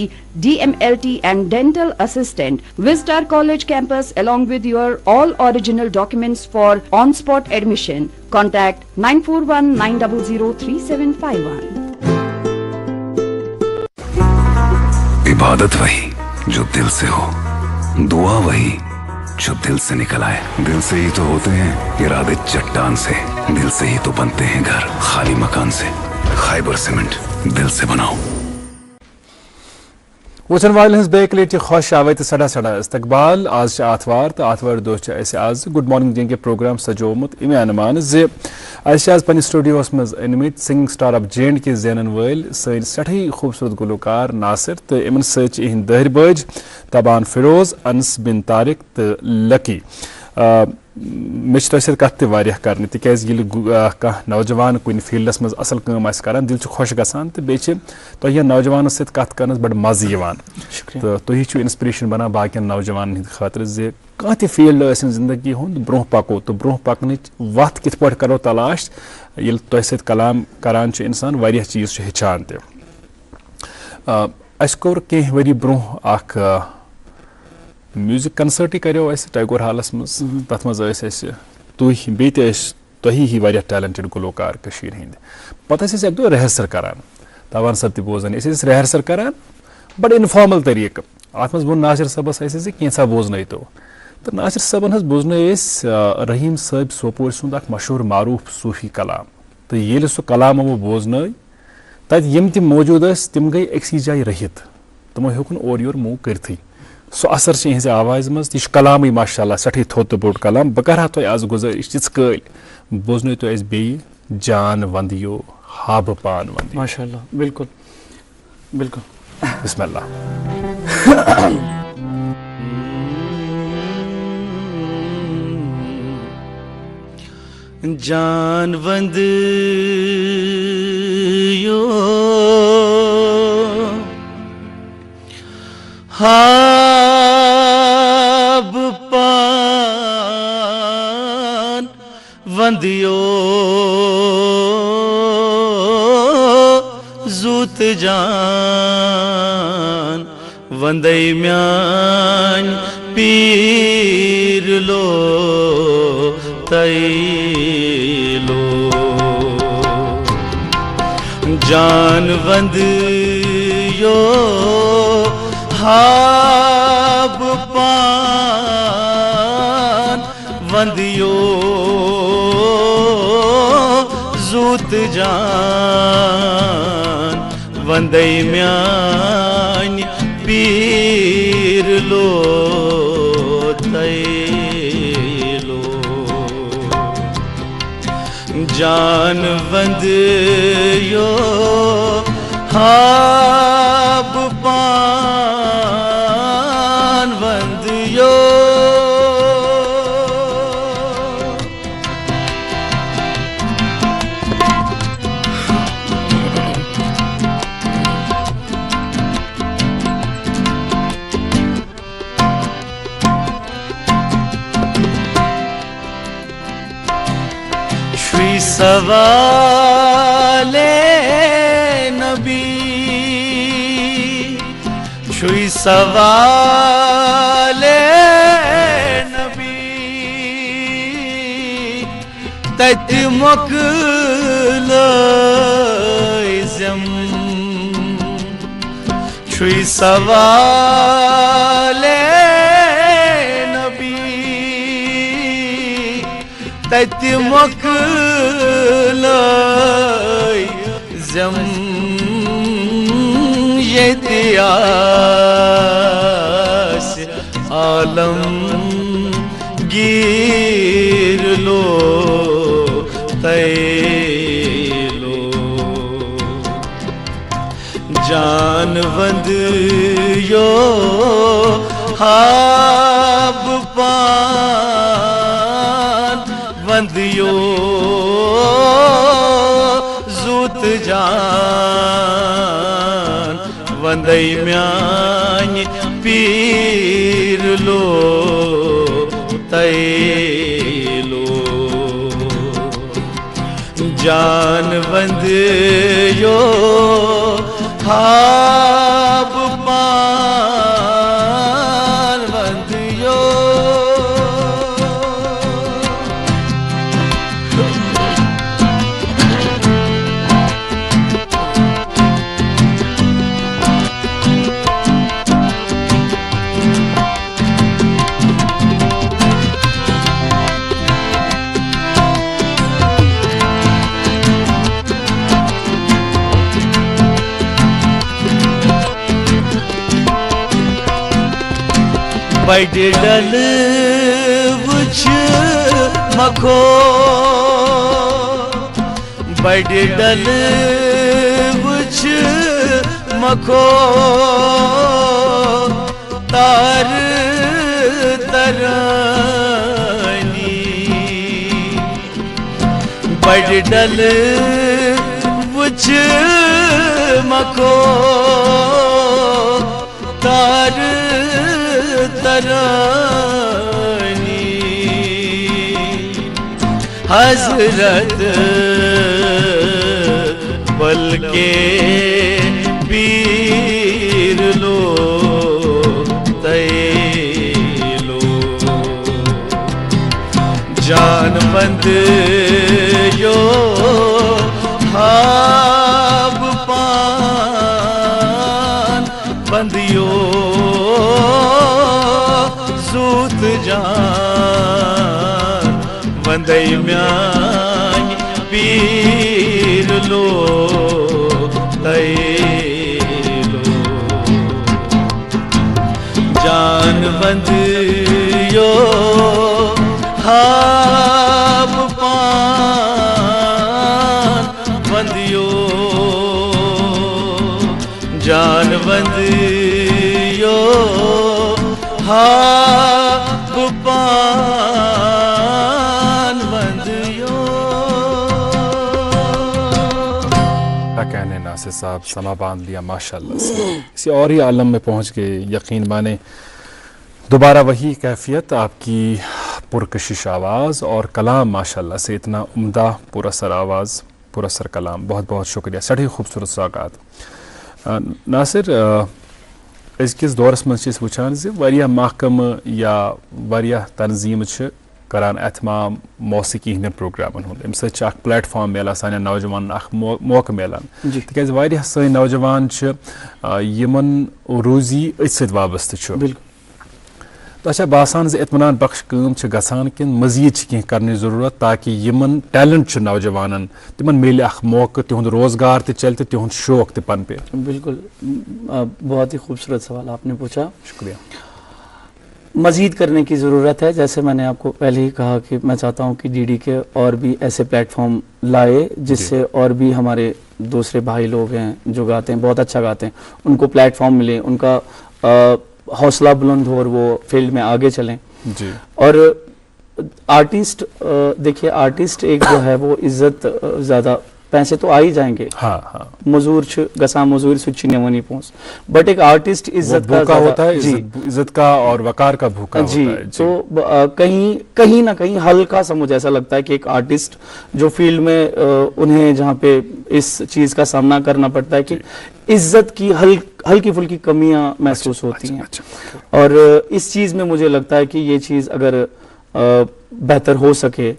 DMLT and dental assistant, visit our college campus along with your all original documents for on-spot admission. Contact 941-900-3751. इबादत वही जो दिल से हो, दुआ वही जो दिल से निकल आए। दिल से ही तो होते हैं इरादे चट्टान से, दिल से ही तो बनते हैं घर खाली मकान से। खाइबर सीमेंट, दिल से बनाओ। वचन वाले हंस बेक लेट खुश आवे तो सड़ा सड़ा इस्तकबाल। आज आतवार तो आतवार दोस्त ऐसे आज गुड मॉर्निंग जे&के प्रोग्राम सजोमुत इमे अनुमान जे आज पन्ने स्टूडियोस मज अनमित सिंगिंग स्टार ऑफ जे&के जेनन वल सन सठी खूबसूरत गुलकार नासिर तो इन सच इहंद दहर बज तबान फिरोज, अनस बिन तारिक तो लकी। मे तसर कत वारिया करने तिकाज कह नौजवान कुन फील्डस मज असल काम करान दिल खुश गसान तो बेचे तो यह नौजवान सत कत करनस बड़ मज़ यवान तो तुही छु इंस्पिरेशन बना बाकियन नौजवान हिंद खातिर जे कह ति फील्ड ٲسِن जिंदगी हुंद ब्रोह पको तो ब्रोह पकनच वत कित पट करो तलाश येल तोह सत कलाम करान छु इंसान वारिया चीज छु हेचान ते अस कोर के वरी ब्रोह अख म्यूजिक कंसर्ट करो टैगोर हालस मज तथ मज तुह तुही ही वारिया टैलेंटेड गुलकार कशीर हिंद पता एक दो रिहर्सल करान तवान सब बोजान रिहर्सल करान बड़ इनफॉर्मल तरीक अत मज वो नासिर सबस कैसा बोजन तो नासिर सबन बोजन रहीम साहब सोपोर सुंद मशहूर मारूफ सूफी कलाम तो ये सह कलाम वो बोजन तत यम तम मौजूद तम गई अक्सी जाय रहित तमो हेकुन और योर मूव करथी सो असर इहज आवाज मज तह कलाम माशाल्लाह सठी थोत तो बोड़ कलाम बह कर तुम आज गुजारिश तिज कल बोजन तो बे जान वंदियो हाब पान वंदियो माशाल्लाह। बिल्कुल बिल्कुल बिस्मिल्लाह। जान वंद यो हाब पान वंदियो जूत जान वंदई म्यान पीर लो तैलो जान वंद यो हाब पान वंदियो जूत जान वंदे म्यान पीर लो तैलो जान वंदियो हाब पान वंदियो श्री सवाले नबी श्री सवाले नबी तत मकलइज़म श्री सवाले नबी तत मकलइज़म यतियास आलम गिर लो तैलो जान वंद यो हाब पान वंद यो जूत जान वंदई म्यान पीर लो तैलो जान वंद यो हाब पान वंद यो बड़े डल वुछ मखो बड़े डल वुछ मखो तार तरनी बड़े डल वुछ मखो तार तरनी हजरत बल्कि पीर लो तैलो जान बंद यो हाब पान बंद यो सूत जान वंदई म्यान पीर लो तैलो जान वंद यो हाब पान वंद यो जान वंद यो हाब पान वंद यो क्या कहने नासिर साहब, समा बांध लिया माशाल्लाह से। किसी और ही आलम में पहुंच गए, यकीन माने दोबारा वही कैफियत, आपकी पुरकशिश आवाज़ और कलाम माशाल्लाह से इतना उम्दा पुरअसर आवाज़ पुरअसर कलाम। बहुत बहुत शुक्रिया, सठी खूबसूरत सौगात। नासिर अज़किस दौरस मज वुचान वारिया महकम या वारिया तंजीम करान एहतमाम मौसीकी हंदन प्रोग्रामन हुंद, अमि सत प्लेटफॉर्म मिलान सान नौजवान मौका मिलान तिकाज वारिया सन नौजवान यमन रोजी अथ सत वाबस्त। तो अच्छा बासान ज इत्मीनान बख्श काम छ गसान किन मजीद छ कह करने जरूरत ताकि यमन टैलेंट छ नौजवानन तिमन मिले अख मौका तिहुंद रोजगार ते चल ते तिहुंद शौक ते पन पे। बिल्कुल, बहुत ही खूबसूरत सवाल आपने पूछा, शुक्रिया। मज़ीद करने की ज़रूरत है। जैसे मैंने आपको पहले ही कहा कि मैं चाहता हूँ कि डीडी के और भी ऐसे प्लेटफॉर्म लाए जिससे और भी हमारे दूसरे भाई लोग हैं जो गाते हैं, बहुत अच्छा गाते हैं, उनको प्लेटफॉर्म मिले, उनका हौसला बुलंद हो और वो फील्ड में आगे चलें जी। और आर्टिस्ट, देखिए आर्टिस्ट एक जो है वो इज्जत, ज़्यादा पैसे तो आ ही जाएंगे, हाँ हाँ, मजूर छ गसा मजूर सुची नेवनी पहुंच, बट एक आर्टिस्ट इज्जत का भूखा होता है, जी, इज्जत का और वकार का भूखा जी, होता है जी। तो कहीं ना कहीं हल्का सा मुझे ऐसा लगता है कि एक आर्टिस्ट जो फील्ड में उन्हें जहाँ पे इस चीज का सामना करना पड़ता है कि इज्जत की हल्की फुल्की कमियां महसूस होती हैं। और इस चीज में मुझे लगता है कि ये चीज अगर बेहतर हो सके,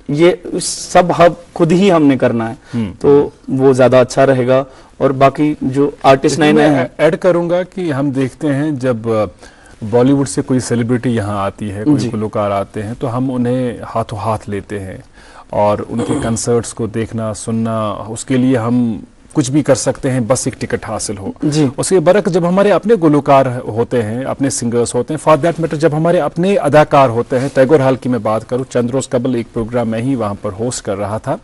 ये सब हम खुद ही हमने करना है तो वो ज्यादा अच्छा रहेगा। और बाकी जो आर्टिस्ट नए नए हैं, ऐड करूंगा कि हम देखते हैं जब बॉलीवुड से कोई सेलिब्रिटी यहाँ आती है, कोई गुलकार आते हैं, तो हम उन्हें हाथों हाथ लेते हैं और उनके कंसर्ट्स को देखना सुनना, उसके लिए हम कुछ भी कर सकते हैं बस एक टिकट हासिल हो जी। उसके बरक जब हमारे अपने गुलकार होते हैं, अपने सिंगर्स होते हैं, फॉर दैट मैटर जब हमारे अपने अदाकार होते हैं, टैगोर हॉल की मैं बात करूं, चंद रोज कबल एक प्रोग्राम मैं ही वहां पर होस्ट कर रहा था,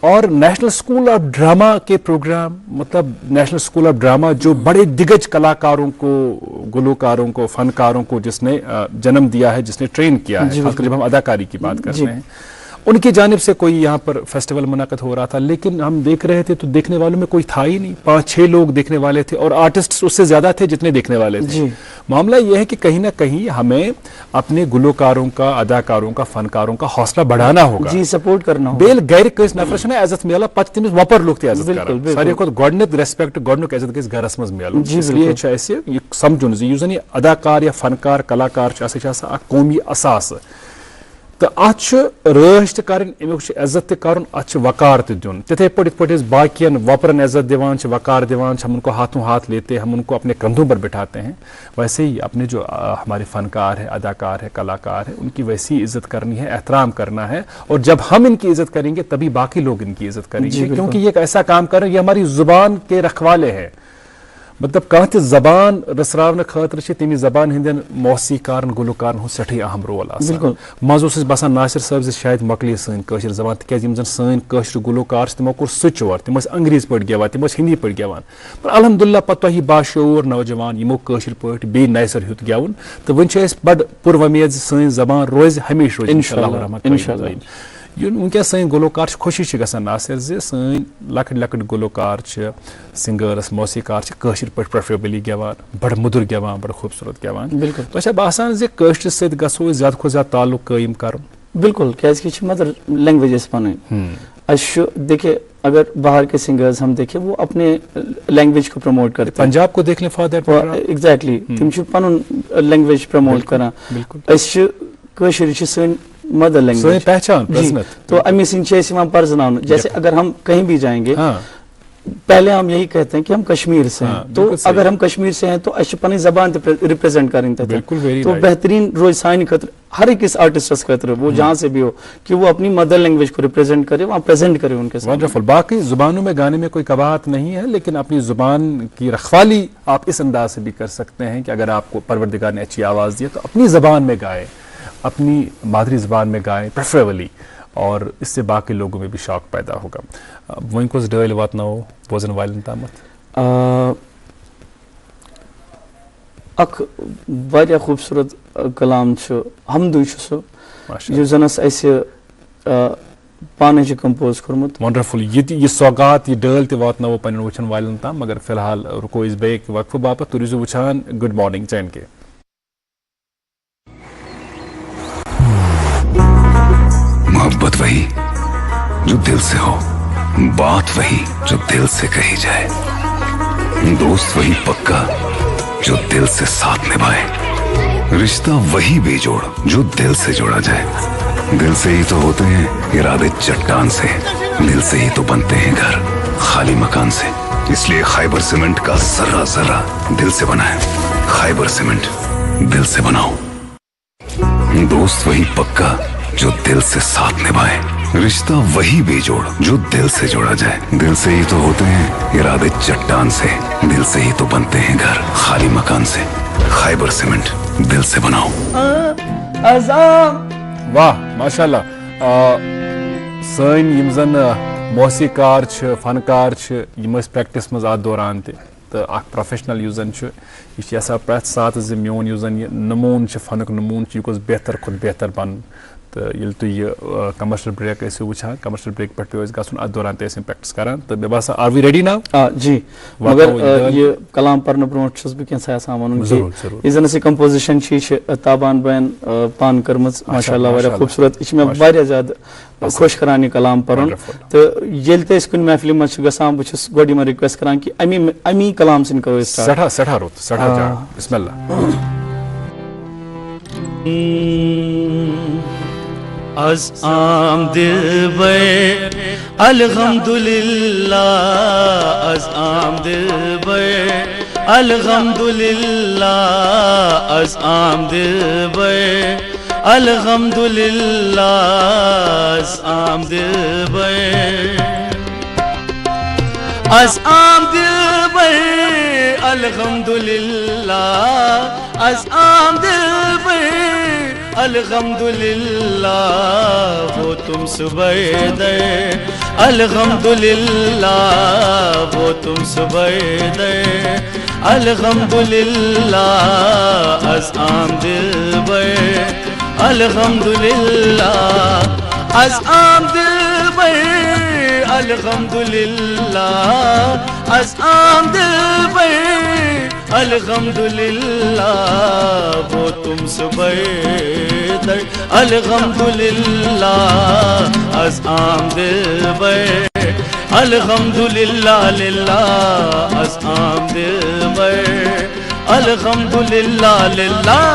और नेशनल स्कूल ऑफ ड्रामा के प्रोग्राम, मतलब नेशनल स्कूल ऑफ ड्रामा जो बड़े दिग्गज कलाकारों को, गुलकारों को, फनकारों को जिसने जन्म दिया है, जिसने ट्रेन किया है, खासकर जब हम अदाकारी की बात करते हैं, उनकी जानिब से कोई यहाँ पर फेस्टिवल मुनाकद हो रहा था, लेकिन हम देख रहे थे तो देखने वालों में कोई था ही नहीं, 5-6 लोग देखने वाले थे और आर्टिस्ट उससे ज्यादा थे जितने देखने वाले थे। मामला यह है कि कहीं ना कहीं हमें अपने गुलकारों का, अदाकारों का, फनकारों का हौसला बढ़ाना होगा जी, सपोर्ट करना होगा। बेल गैर कस नफरस इज्जत मिला पत तमिस वपर लुक इज्जत कर सारे खुद गोडनेक रेस्पेक्ट गोडनुक इज्जत गस घरस मज मिलुन, इसलिए ये समझुन यह अदाकार या फनकार कलाकार कौमी असास तो रच कर इज्जत कर वकार दिन तथे पे बाकियन वपरन इज्जत दिवान वकार दिवान, हम उनको हाथों हाथ लेते, हम उनको अपने कंधों पर बिठाते हैं, वैसे ही अपने जो हमारे फनकार है, अदाकार है, कलाकार है, उनकी वैसी इज्जत करनी है, एहतराम करना है। और जब हम इनकी इज्जत करेंगे तभी बाकी लोग इनकी इज्जत करेंगे, क्योंकि ये एक ऐसा काम कर रहे हैं, ये हमारी जुबान के रखवाले हैं। मतलब कह जबान रसरावन खतर तमी जबान हंदन मौसीकारन गुलकारन सठी अहम रोल मज बसान नासिर साहब शायद मकली सन कशर जबान तक सन कशर गुलकार तमो कोर स्विच ओवर, तम अंग्रेज पे गेवान, तम हिंदी पे गेवान, पर अल्हम्दुलिल्लाह पत तुह बाशऊर नौजवान यमो कशर पे बे नैसर हुत गेवन, तो वन बड़ पुरवमेद सन जबान रोज हमेशा रोज इंशाअल्लाह। वनकस सन गुलकार खुशी गसान नासिर सन लकट लकट गुलकार सिंगर्स मौसीकार कशर पे प्रेफरेबली गेवान, बड़ मुदुर गेवान, बड़ खूबसूरत गेवान। बिल्कुल तो बासान कशर सत गो ज्यादा खुद ज्यादा ताल्लुक कायम कर। बिल्कुल क्या मदर लैंग्वेज पन देखिए, अगर बाहर के सिंगर्स हम देखें वो अपने लैंग्वेज को प्रमोट करते हैं, पंजाब को देख लें फॉर दैट एग्जैक्टली तम पन लैंग्वेज प्रमोट करान, कशर मदर लैंग्वेज पहचान तो अमी सिंह परजनान। जैसे अगर हम कहीं भी जाएंगे पहले हम यही कहते हैं कि हम कश्मीर से हैं, तो अगर हम कश्मीर से हैं तो अपन जबान रिप्रेजेंट करें, तो बेहतरीन रोज साइन खतर हर एक आर्टिस्ट खतर वो जहाँ से भी हो कि वो अपनी मदर लैंग्वेज को रिप्रेजेंट करे, वहाँ प्रेजेंट करे उनके साथ। वंडरफुल। बाकी जुबानों में गाने में कोई कबाहत नहीं है, लेकिन अपनी जुबान की रखवाली आप इस अंदाज से भी कर सकते हैं कि अगर आपको परवरदिगार ने अच्छी आवाज़ दी तो अपनी जबान में गाए, अपनी मादरी ज़बान में गाएं प्रेफरेबली, और इससे बाकी लोगों में भी शौक पैदा होगा। वहीं कुछ डल वात ना हो बोजन वालन तामत अख वारिया खूबसूरत कलाम हमदू जो जनस ऐसे पाने कंपोज कर्मुत। वंडरफुल। ये सौगात ये डल ते वात ना हो पन्न वचन वालन ताम, मगर फिलहाल रुको इस बेक वक्फ बापत तुरिजु वुछान गुड मॉर्निंग चैन के। मोहब्बत वही जो दिल से हो, बात वही जो दिल से कही जाए, दोस्त वही पक्का जो दिल से साथ निभाए, रिश्ता वही बेजोड़ जो दिल से जोड़ा जाए। दिल से ही तो होते हैं इरादे चट्टान से, दिल से ही तो बनते हैं घर खाली मकान से। इसलिए खैबर सीमेंट का जर्रा जर्रा दिल से बना है। खैबर सीमेंट, दिल से बनाओ। दोस्त वही पक्का जो दिल से साथ निभाए, रिश्ता वही बेजोड़ जो दिल से जोड़ा जाए। दिल से ही तो होते हैं इरादे चट्टान से, दिल से ही तो बनते हैं घर खाली मकान से। खैबर सीमेंट, दिल से बनाओ। वाह माशाल्लाह। सन यम जन मौसीकार छ, फनकार छ, यम ٲسۍ प्रैक्टिस मज अत दौरान ते तो अख प्रोफेशनल युस जन यह यसा प्रत सात जे मोन युस जन नमून फनुक नमून यह गोस बेहतर खुद बेहतर बन। तो ये तुम यह कमर्शियल ब्रेक वुचान, कमर्शियल ब्रेक पे पे गन अत दौरान तम प्रैक्टिस करान। तो मे बासा आर वी रेडी नाउ? जी, मगर ये कलाम पढ़ने ब्रोट बह कैसा वन कि जन कंपोजिशन ताबान बहन पान कर्म माशाल्लाह वारिया खूबसूरत, यह मे वारिया ज्यादा खुश करान यह कलाम पढ़न। तो ये कुन महफिल मज गसान बहुत गोड रिक्वेस्ट करान कि अमी कलाम सिन करो सठा सठा रुत सठा जा बिस्मिल्लाह। Az amdir bay alhamdulillah, az amdir bay alhamdulillah, az amdir bay alhamdulillah, az amdir bay az amdir bay alhamdulillah, az amdir bay अल्हम्दुलिल्लाह वो तुम सुबह दे, अल्हम्दुलिल्लाह वो तुम सुबह दे, अल्हम्दुलिल्लाह अज़ आमदिल बे, अल्हम्दुलिल्लाह अज़ आमदिल बे, अल्हम्दुलिल्लाह अज़ आमदिल बे, अल्हम्दुलिल्लाह वो तुम सुबह दे, अल्हम्दुलिल्लाह अज़ आमदिल बे, अल्हम्दुलिल्लाह लिल्लाह अज़ आमदिल बे, अल्हम्दुलिल्लाह लिल्लाह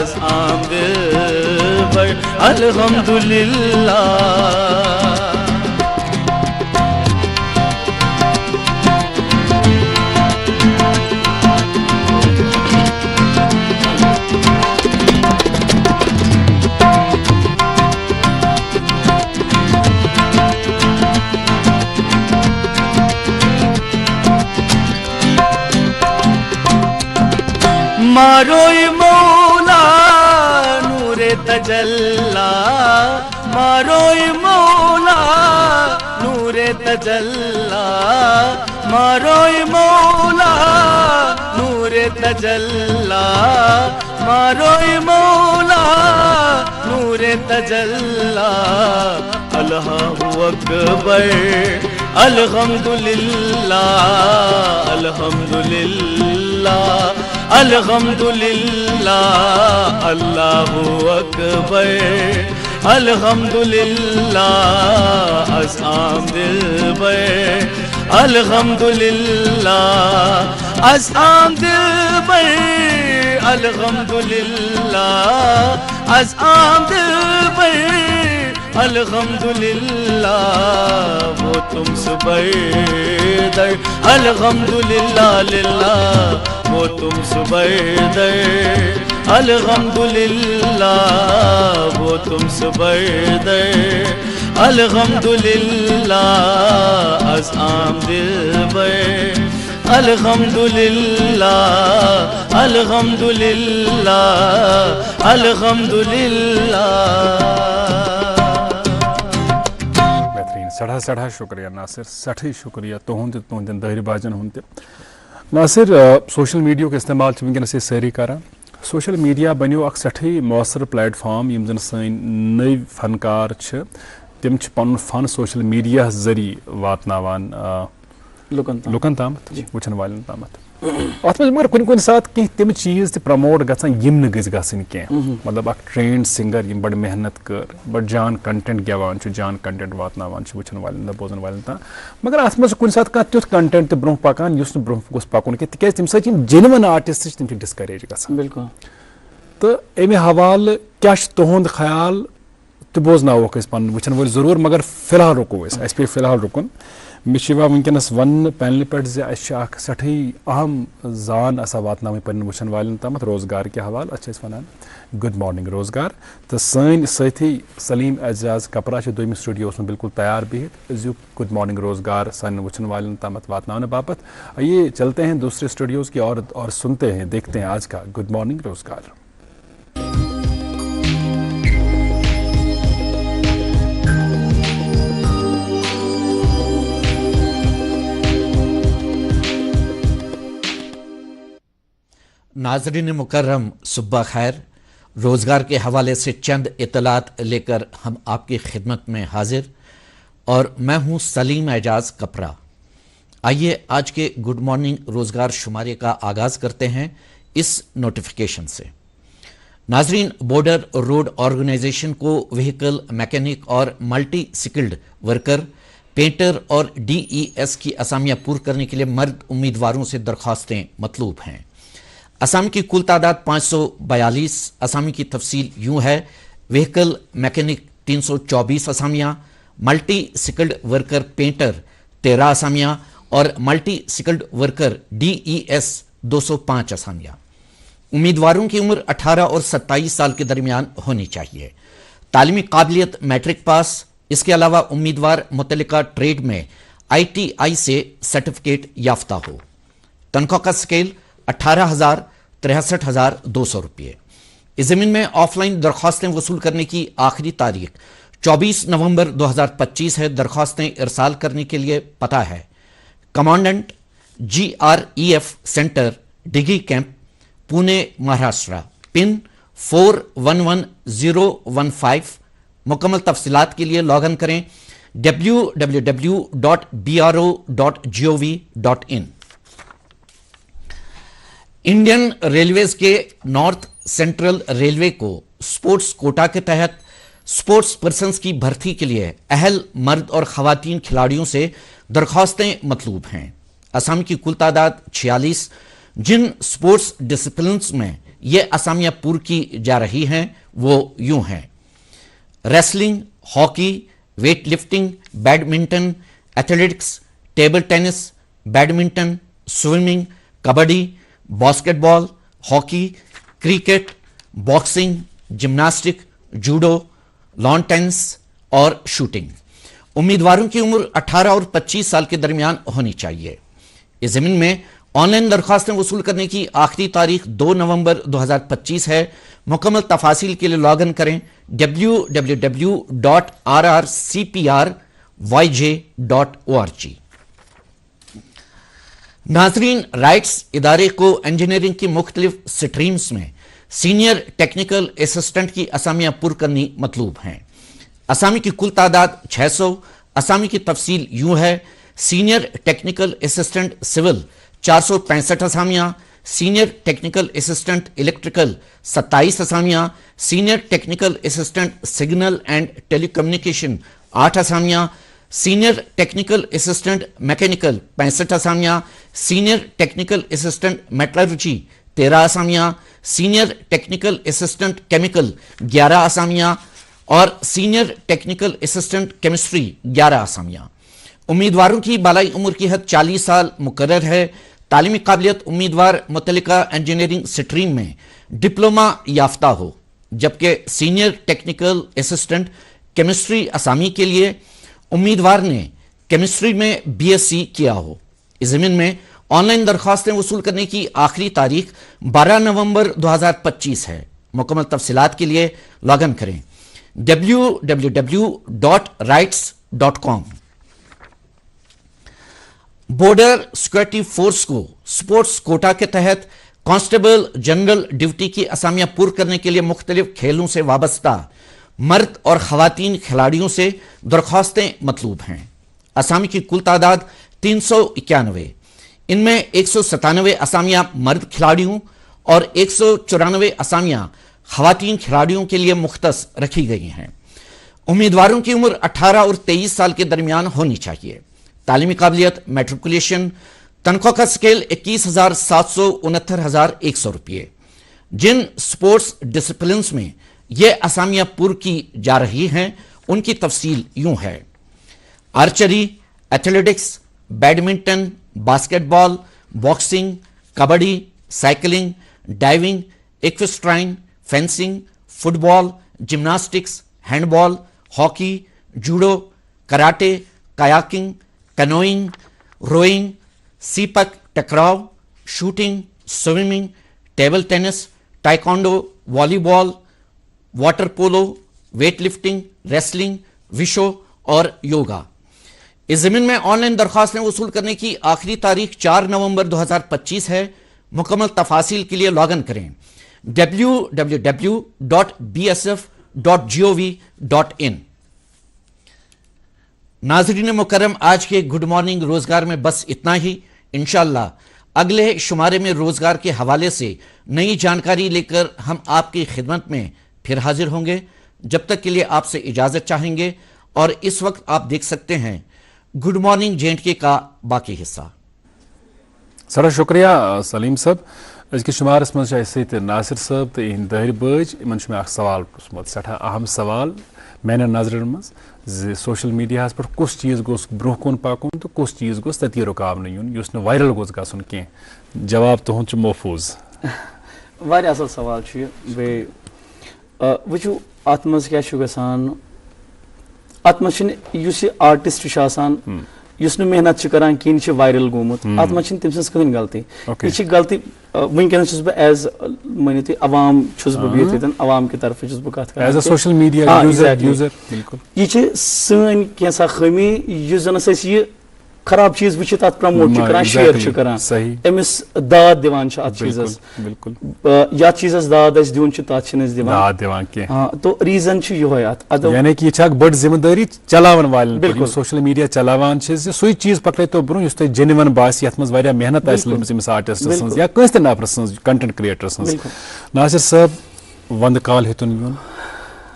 अज़ आमदिल बे, अल्हम्दुलिल्लाह। मारोई मौला नूरे तजल्ला, मारोई मौला नूरे तजल्ला, मारोई मौला नूरे तजल्ला, मारोई मौला नूरे तजल्ला, अल्लाहु अकबर अल्हम्दुलिल्लाह, अल्हम्दुलिल्लाह अल्हम्दुलिल्लाह, अल्लाहु अकबर अल्हम्दुलिल्लाह अज़ आमदिल बे, अल्हम्दुलिल्लाह अज़ आमदिल बे, अल्हम्दुलिल्लाह अज़ आमदिल बे, अल्हम्दुलिल्लाह वो तुम सुबह दे, अल्हम्दुलिल्लाह लिल्लाह वो तुम सुबह दे, अल्हम्दुलिल्लाह वो तुम सुबह दे, अल्हम्दुलिल्लाह अज़ आमदिल बे, अल्हम्दुलिल्लाह अल्हम्दुलिल्लाह अल्हम्दुलिल्लाह। सड़ा सड़ा शुक्रिया नासिर, सठी शुक्रिया तुहद तुहद दहरी बाजन हुंद। नासिर सोशल मीडिया के इस्तेमाल वनस सारी करान। सोशल मीडिया बनो अख सठी मौसर प्लेटफॉर्म यम जन सन नई फनकार तम पन फन सोशल मीडिया जरिए वातनावान लुकन ताम वुचन वालन ताम। अत मगर कुन कुन सात कहीं तम चीज ते प्रमोट गसान यम न गज गसन कह, मतलब अख ट्रेंड सिंगर यम बड़ मेहनत कर बड़ जान कंटेंट गेवान जान कंटेंट वातनावान वुचन वालन बोजन वालन ताम। मगर अत मज कुन सात तुथ कंटेंट तो ब्रोह पकान युस न ब्रोह गोस पकुन कह तिक तम सत जेन्युइन आर्टिस्ट तम डिस्करेज गसान। बिल्कुल। तो अमे हवाले क्या तुहद ख्याल तो बोजनावोक पन वुचन वोल जरूर, मगर फिलहाल रुको पे फिलहाल रुकन। मिशिवा वनकनस वन पैनल पे सठी अहम जान असा वातनाव पन्न वुचन वालन तमत रोजगार के हवाल वन गुड मॉर्निंग रोजगार तो सन साथी सलीम एजाज कपरा दोम स्टूडियो में बिल्कुल तैयार बिहित अजुक गुड मॉर्निंग रोजगार सन वुचन वालन तमत वातनावन बापत। आइए चलते हैं दूसरे स्टूडियोज़ की और सुनते हैं देखते हैं आज का गुड मॉर्निंग रोजगार। नाजरीन मुकर्रम सुबह खैर, रोज़गार के हवाले से चंद इतलात लेकर हम आपकी खिदमत में हाजिर और मैं हूं सलीम एजाज कपरा। आइए आज के गुड मॉर्निंग रोज़गार शुमारे का आगाज़ करते हैं इस नोटिफिकेशन से। नाजरीन, बॉर्डर रोड ऑर्गेनाइजेशन को व्हीकल मैकेनिक और मल्टी स्किल्ड वर्कर, पेंटर और DES की असामियाँ पूरी करने के लिए मर्द उम्मीदवारों से दरख्वास्तें मतलूब हैं। असामी की कुल तादाद 542, असामी की तफसील यूँ है: व्हीकल मैकेनिक 324 असामियाँ, मल्टी स्किल्ड वर्कर पेंटर 13 असामियाँ और मल्टी स्किल्ड वर्कर DES 205 असामियाँ। उम्मीदवारों की उम्र 18 और 27 साल के दरमियान होनी चाहिए। तालीमी काबिलियत मैट्रिक पास। इसके अलावा उम्मीदवार मुतल्लिका ट्रेड में ITI से सर्टिफिकेट याफ्ता हो। तनख्वाह का स्केल 18,000 63,200 रुपये। इस ज़मीन में ऑफलाइन दरख्वास्तें वसूल करने की आखिरी तारीख 24 नवंबर 2025 है। दरख्वास्तें इरसाल करने के लिए पता है कमांडेंट GREF सेंटर, डिगी कैंप, पुणे, महाराष्ट्र, पिन 411015। मुकम्मल तफसीलात के लिए लॉग इन करें www.bro.gov.in। इंडियन रेलवेज के नॉर्थ सेंट्रल रेलवे को स्पोर्ट्स कोटा के तहत स्पोर्ट्स पर्सन्स की भर्ती के लिए अहल मर्द और ख़वातीन खिलाड़ियों से दरख्वास्तें मतलूब हैं। असम की कुल तादाद 46। जिन स्पोर्ट्स डिसिप्लिन्स में ये असामियाँ पूरी की जा रही हैं वो यूँ हैं: wrestling, hockey, weight lifting, badminton, athletics, table tennis, badminton, swimming, kabaddi, basketball, hockey, cricket, boxing, gymnastic, judo, lawn tennis और शूटिंग। उम्मीदवारों की उम्र 18 और 25 साल के दरमियान होनी चाहिए। इस ज़मीन में ऑनलाइन दरख्वास्तें वसूल करने की आखिरी तारीख 2 नवंबर 2025 है। मुकम्मल तफासिल के लिए लॉग इन करें www.rrcpryj.org। नाजरीन, राइट्स इदारे को इंजीनियरिंग की मुख्तलिफ स्ट्रीम्स में सीनियर टेक्निकल असिस्टेंट की असामियाँ पुर करनी मतलूब हैं। असामी की कुल तादाद 600। असामी की तफसील यूँ है: सीनियर टेक्निकल असिस्टेंट सिविल 465 असामियाँ, सीनियर टेक्निकल असिस्टेंट इलेक्ट्रिकल 27 असामियाँ, senior technical assistant signal and telecommunication 8 असामियाँ, सीनियर टेक्निकल असिस्टेंट मैकेनिकल 65 असामियाँ, सीनियर टेक्निकल असिस्टेंट मेटलर्जी 13 असामियाँ, सीनियर टेक्निकल असिस्टेंट केमिकल 11 असामियाँ और सीनियर टेक्निकल असिस्टेंट केमिस्ट्री 11 असामियाँ। उम्मीदवारों की बालाई उम्र की हद 40 साल मुकर्रर है। तालीमी काबिलियत उम्मीदवार मुतल्लिका इंजीनियरिंग स्ट्रीम में डिप्लोमा याफ्ता हो, जबकि सीनियर टेक्निकल असिस्टेंट केमिस्ट्री असामी के लिए उम्मीदवार ने केमिस्ट्री में BSc किया हो। इस ज़मीन में ऑनलाइन दरख्वास्तें वसूल करने की आखिरी तारीख 12 नवंबर 2025 है। मुकम्मल तफसीलात के लिए लॉग इन करें www.rights.com। बॉर्डर सिक्योरिटी फोर्स को स्पोर्ट्स कोटा के तहत कांस्टेबल जनरल ड्यूटी की असामियाँ पूरी करने के लिए मुख्तलिफ खेलों से वाबस्ता मर्द और ख़वातीन खिलाड़ियों से दरख्वास्तें मतलूब हैं। असामी की कुल तादाद 391। इनमें 197 असामियाँ मर्द खिलाड़ियों और 194 असामियाँ ख़वातीन खिलाड़ियों के लिए मुख्तस रखी गई हैं। उम्मीदवारों की उम्र 18 और 23 साल के दरमियान होनी चाहिए। तालीमी काबिलियत मैट्रिकुलेशन। तनख्वाह का स्केल 21,700 69,100 रुपये। जिन स्पोर्ट्स डिसिप्लिन्स में ये असामियाँ पूरी की जा रही हैं उनकी तफसील यूँ है: archery, athletics, badminton, basketball, boxing, kabaddi, cycling, diving, equestrian, fencing, football, gymnastics, handball, hockey, judo, karate, kayaking, canoeing, rowing, sepak takraw, shooting, swimming, table tennis, taekwondo, volleyball, water polo, weightlifting, wrestling, wushu और योगा। इस ज़मीन में online दरख्वास्तें वसूल करने की आखिरी तारीख 4 नवंबर 2025 है। मुकम्मल तफासिल के लिए लॉग इन करें www.bsf.gov.in। नाज़रीन मुकर्रम, आज के गुड मॉर्निंग रोजगार में बस इतना ही। इंशाअल्लाह अगले शुमारे में रोजगार के हवाले से नई जानकारी लेकर हम आपकी खिदमत में फिर हाजिर होंगे। जब तक के लिए आपसे इजाजत चाहेंगे और इस वक्त आप देख सकते हैं गुड मॉर्निंग J&K का बाकी हिस्सा। सरा शुक्रिया सलीम साहब। अजक शुमारस मज नासिर साहब तो इन दहर बज इन सवाल पुछमुत सठा अहम सवाल मैंने नजर मज सोशल मीडिया पे कुछ चीज़ गोस ब्रोह कुन पकुन तो कुछ चीज़ गोस तती रुकावन यून युस न वायरल गोस गसन कह। जवाब तुहद महफूज। वारिया असल सवाल बे वुचु अत मज क्या गसान अत मज युस आर्टिस्ट आसान युस न मेहनत करान कहीं वायरल गोमुत अत मज तम सज कहीं गलती यह गलती वनकस बह एज मानियो तुम अवाम बिहत अवाम की तरफ बह सोशल मीडिया यूजर यह सन कैसा खमी यह जन यह खराब चीज वुचित अत प्रमोट करान शेयर करान अमिस दाद दिवान अत चीजस या चीजस दाद दिवन दिवान तो रीजन योहे अत यानी कि यह बड़ जिम्मेदारी चलावन वाले सोशल मीडिया चलावान सही चीज पकड़े तो ब्रो तुम जेन्युइन बास ये मज मेहनत लगिस आर्टिस्ट या कंस नफर कंटेंट क्रिएटर सज। नासिर साहब वंद काल हेतुन यून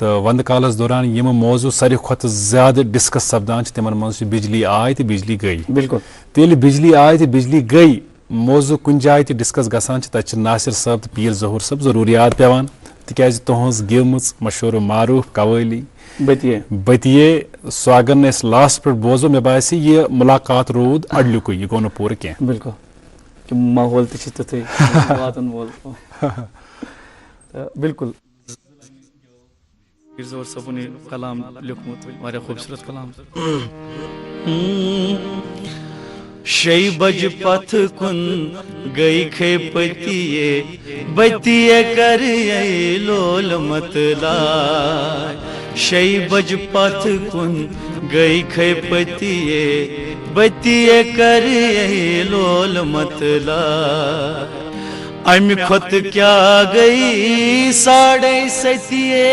तो वंद कालस दौरान यम मौजू सारे खुद ज्यादा डिस्कस सपदान तिम मज बिजली आय तो बिजली गई। बिल्कुल तेल बिजली आय तो बिजली गई मौजू कुन जाए डिस्कस गसान तत नासिर साहब तो पीर जहूर साहब जरूरियात पेवान तिकाज तुहज गेमच मशहूर मारूफ कवाली बतिये सो अगर लास्ट पे बोजो मे बासी ये मुलाकात रोद अडलुक यह गो न पूर कह। बिल्कुल माहौल तुथे बिल्कुल जोर सबून कलाम लिखमुत वारिया खूबसूरत कलाम। शई बज पथ कुन गई खे पतिये बतिये कर लोल मतला। शई बज पथ कुन गई खे पतिये बतिये कर लोल मतला। अम खुद क्या गई साढ़े सतिये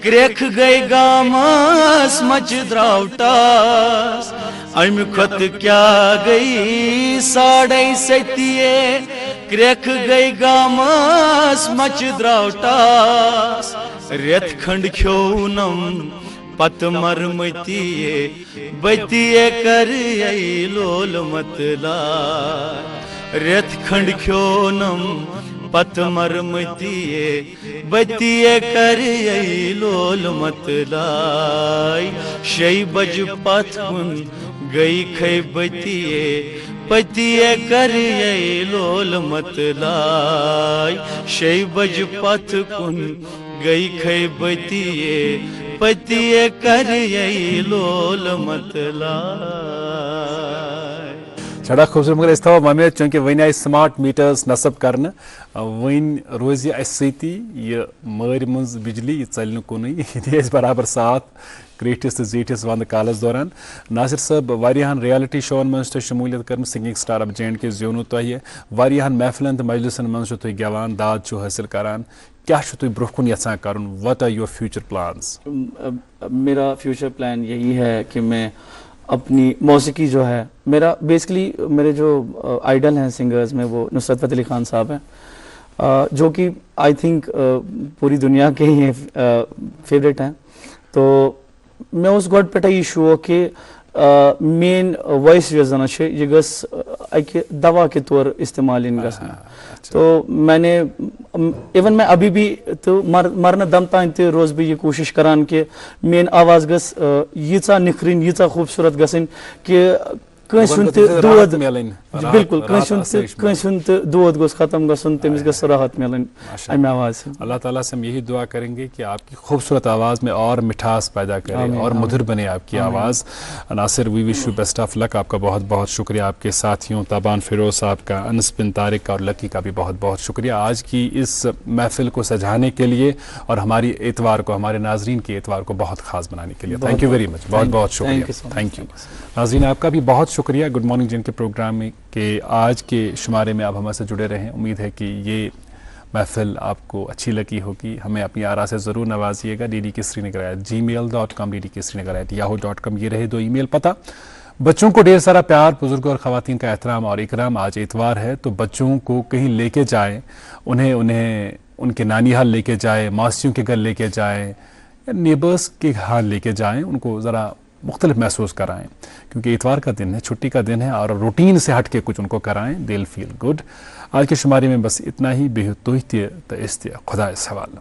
क्रेख गई गामस मच द्रावटास। अम खुद क्या गई साढ़े सतिये क्रेख गई गामस मच द्रावटास। रेत खंड ख्योनम पत मरमतिये बतिये कर लोल मतला। रेत खंड ख्योनम पत मरमतिये बतिये कर लोल मतलाई। शई बज पथ कुन गई खे बतिये पतिये कर लोल मतलाई। शई बज पथ कुन गई खे बतिये पतिये कर लोल मतलाई। बड़ा खूबसूरत मगर इस ममेद चूंकि वन आई स्मार्ट मीटर्स नस्ब कर वन रोज यह मर मज बिजली यह चल कुन बराबर साथ क्रीटिस तो जीटिस वंद कालस दौरान। नासिर साहब वारियाहन रियलिटी शोन मज शमूलियत कर singing star of J&K Jonu तुह वारियाहन महफिलन तो मजलिसन मज गेवान दाद हासिल करान क्या तुम ब्रोह कुन यछान करन what are your future plans? मेरा फ्यूचर प्लान यही है कि मैं अपनी मौसीकी जो है मेरा बेसिकली मेरे जो आइडल हैं सिंगर्स में वो नुसरत फ़तेह अली खान साहब हैं जो कि आई थिंक पूरी दुनिया के ही फेवरेट हैं। तो मैं उस गॉड पे यह शो कि مین وائس یۄس زن چھِ یہِ گٔژھ اکہِ دوا کے طور استعمال یِن گژھنہٕ تو میں نے ایون میں ابھی بھی تو مرنہ دم تان تہِ روز بہٕ یہِ کوٗشِش کران کہ میٲنۍ آواز گٔژھ ییٖژاہ نِکھرٕنۍ ییٖژاہ خوٗبصوٗرت گژھٕنۍ کہ کٲنٛسہِ ہُنٛد تہِ دود بالکل کٲنٛسہِ ہُنٛد تہِ دود گوٚژھ ختم گژھُن تٔمِس گٔژھ راحت مِلٕنۍ امہِ آواز سے. اللہ تعالیٰ سے ہم یہی دعا کریں گے کہ آپ کی خوبصورت آواز میں اور مٹھاس پیدا کرے اور مدھر بنے آپ کی آواز. ناصر وی وش یو بیسٹ آف لک. آپ کا بہت بہت شکریہ. آپ کے ساتھیوں تابان فیروز صاحب کا, انس بن طارق اور لکی کا بھی بہت بہت شکریہ آج کی اس محفل کو سجانے کے لیے اور ہماری اتوار کو, ہمارے ناظرین کے اتوار کو بہت خاص بنانے کے لیے. Thank you very much. بہت بہت شکریہ. Thank you. ناظرین آپ کا بھی بہت شکریہ. گڈ مارننگ جن کے پروگرام میں کہ آج کے شمارے میں آپ ہمارے سے جڑے رہیں. امید ہے کہ یہ محفل آپ کو اچھی لگی ہوگی. ہمیں اپنی آراء سے ضرور نوازیے گا. ddk.srinagar@gmail.com ddk.srinagar@yahoo.com یہ رہے 2 ای میل پتہ. بچوں کو ڈھیر سارا پیار, بزرگوں اور خواتین کا احترام اور اکرام. آج اتوار ہے تو بچوں کو کہیں لے کے جائیں, انہیں ان کے نانی حال لے کے جائیں, ماسیوں کے گھر لے کے جائیں, نیبرس کے حال لے کے جائیں. ان کو ذرا مختلف محسوس کرائیں کیونکہ اتوار کا دن ہے, چھٹی کا دن ہے, اور روٹین سے ہٹ کے کچھ ان کو کرائیں. دل فیل گڈ. آج کے شمارے میں بس اتنا ہی. بے توہتی خدا اس حوالہ.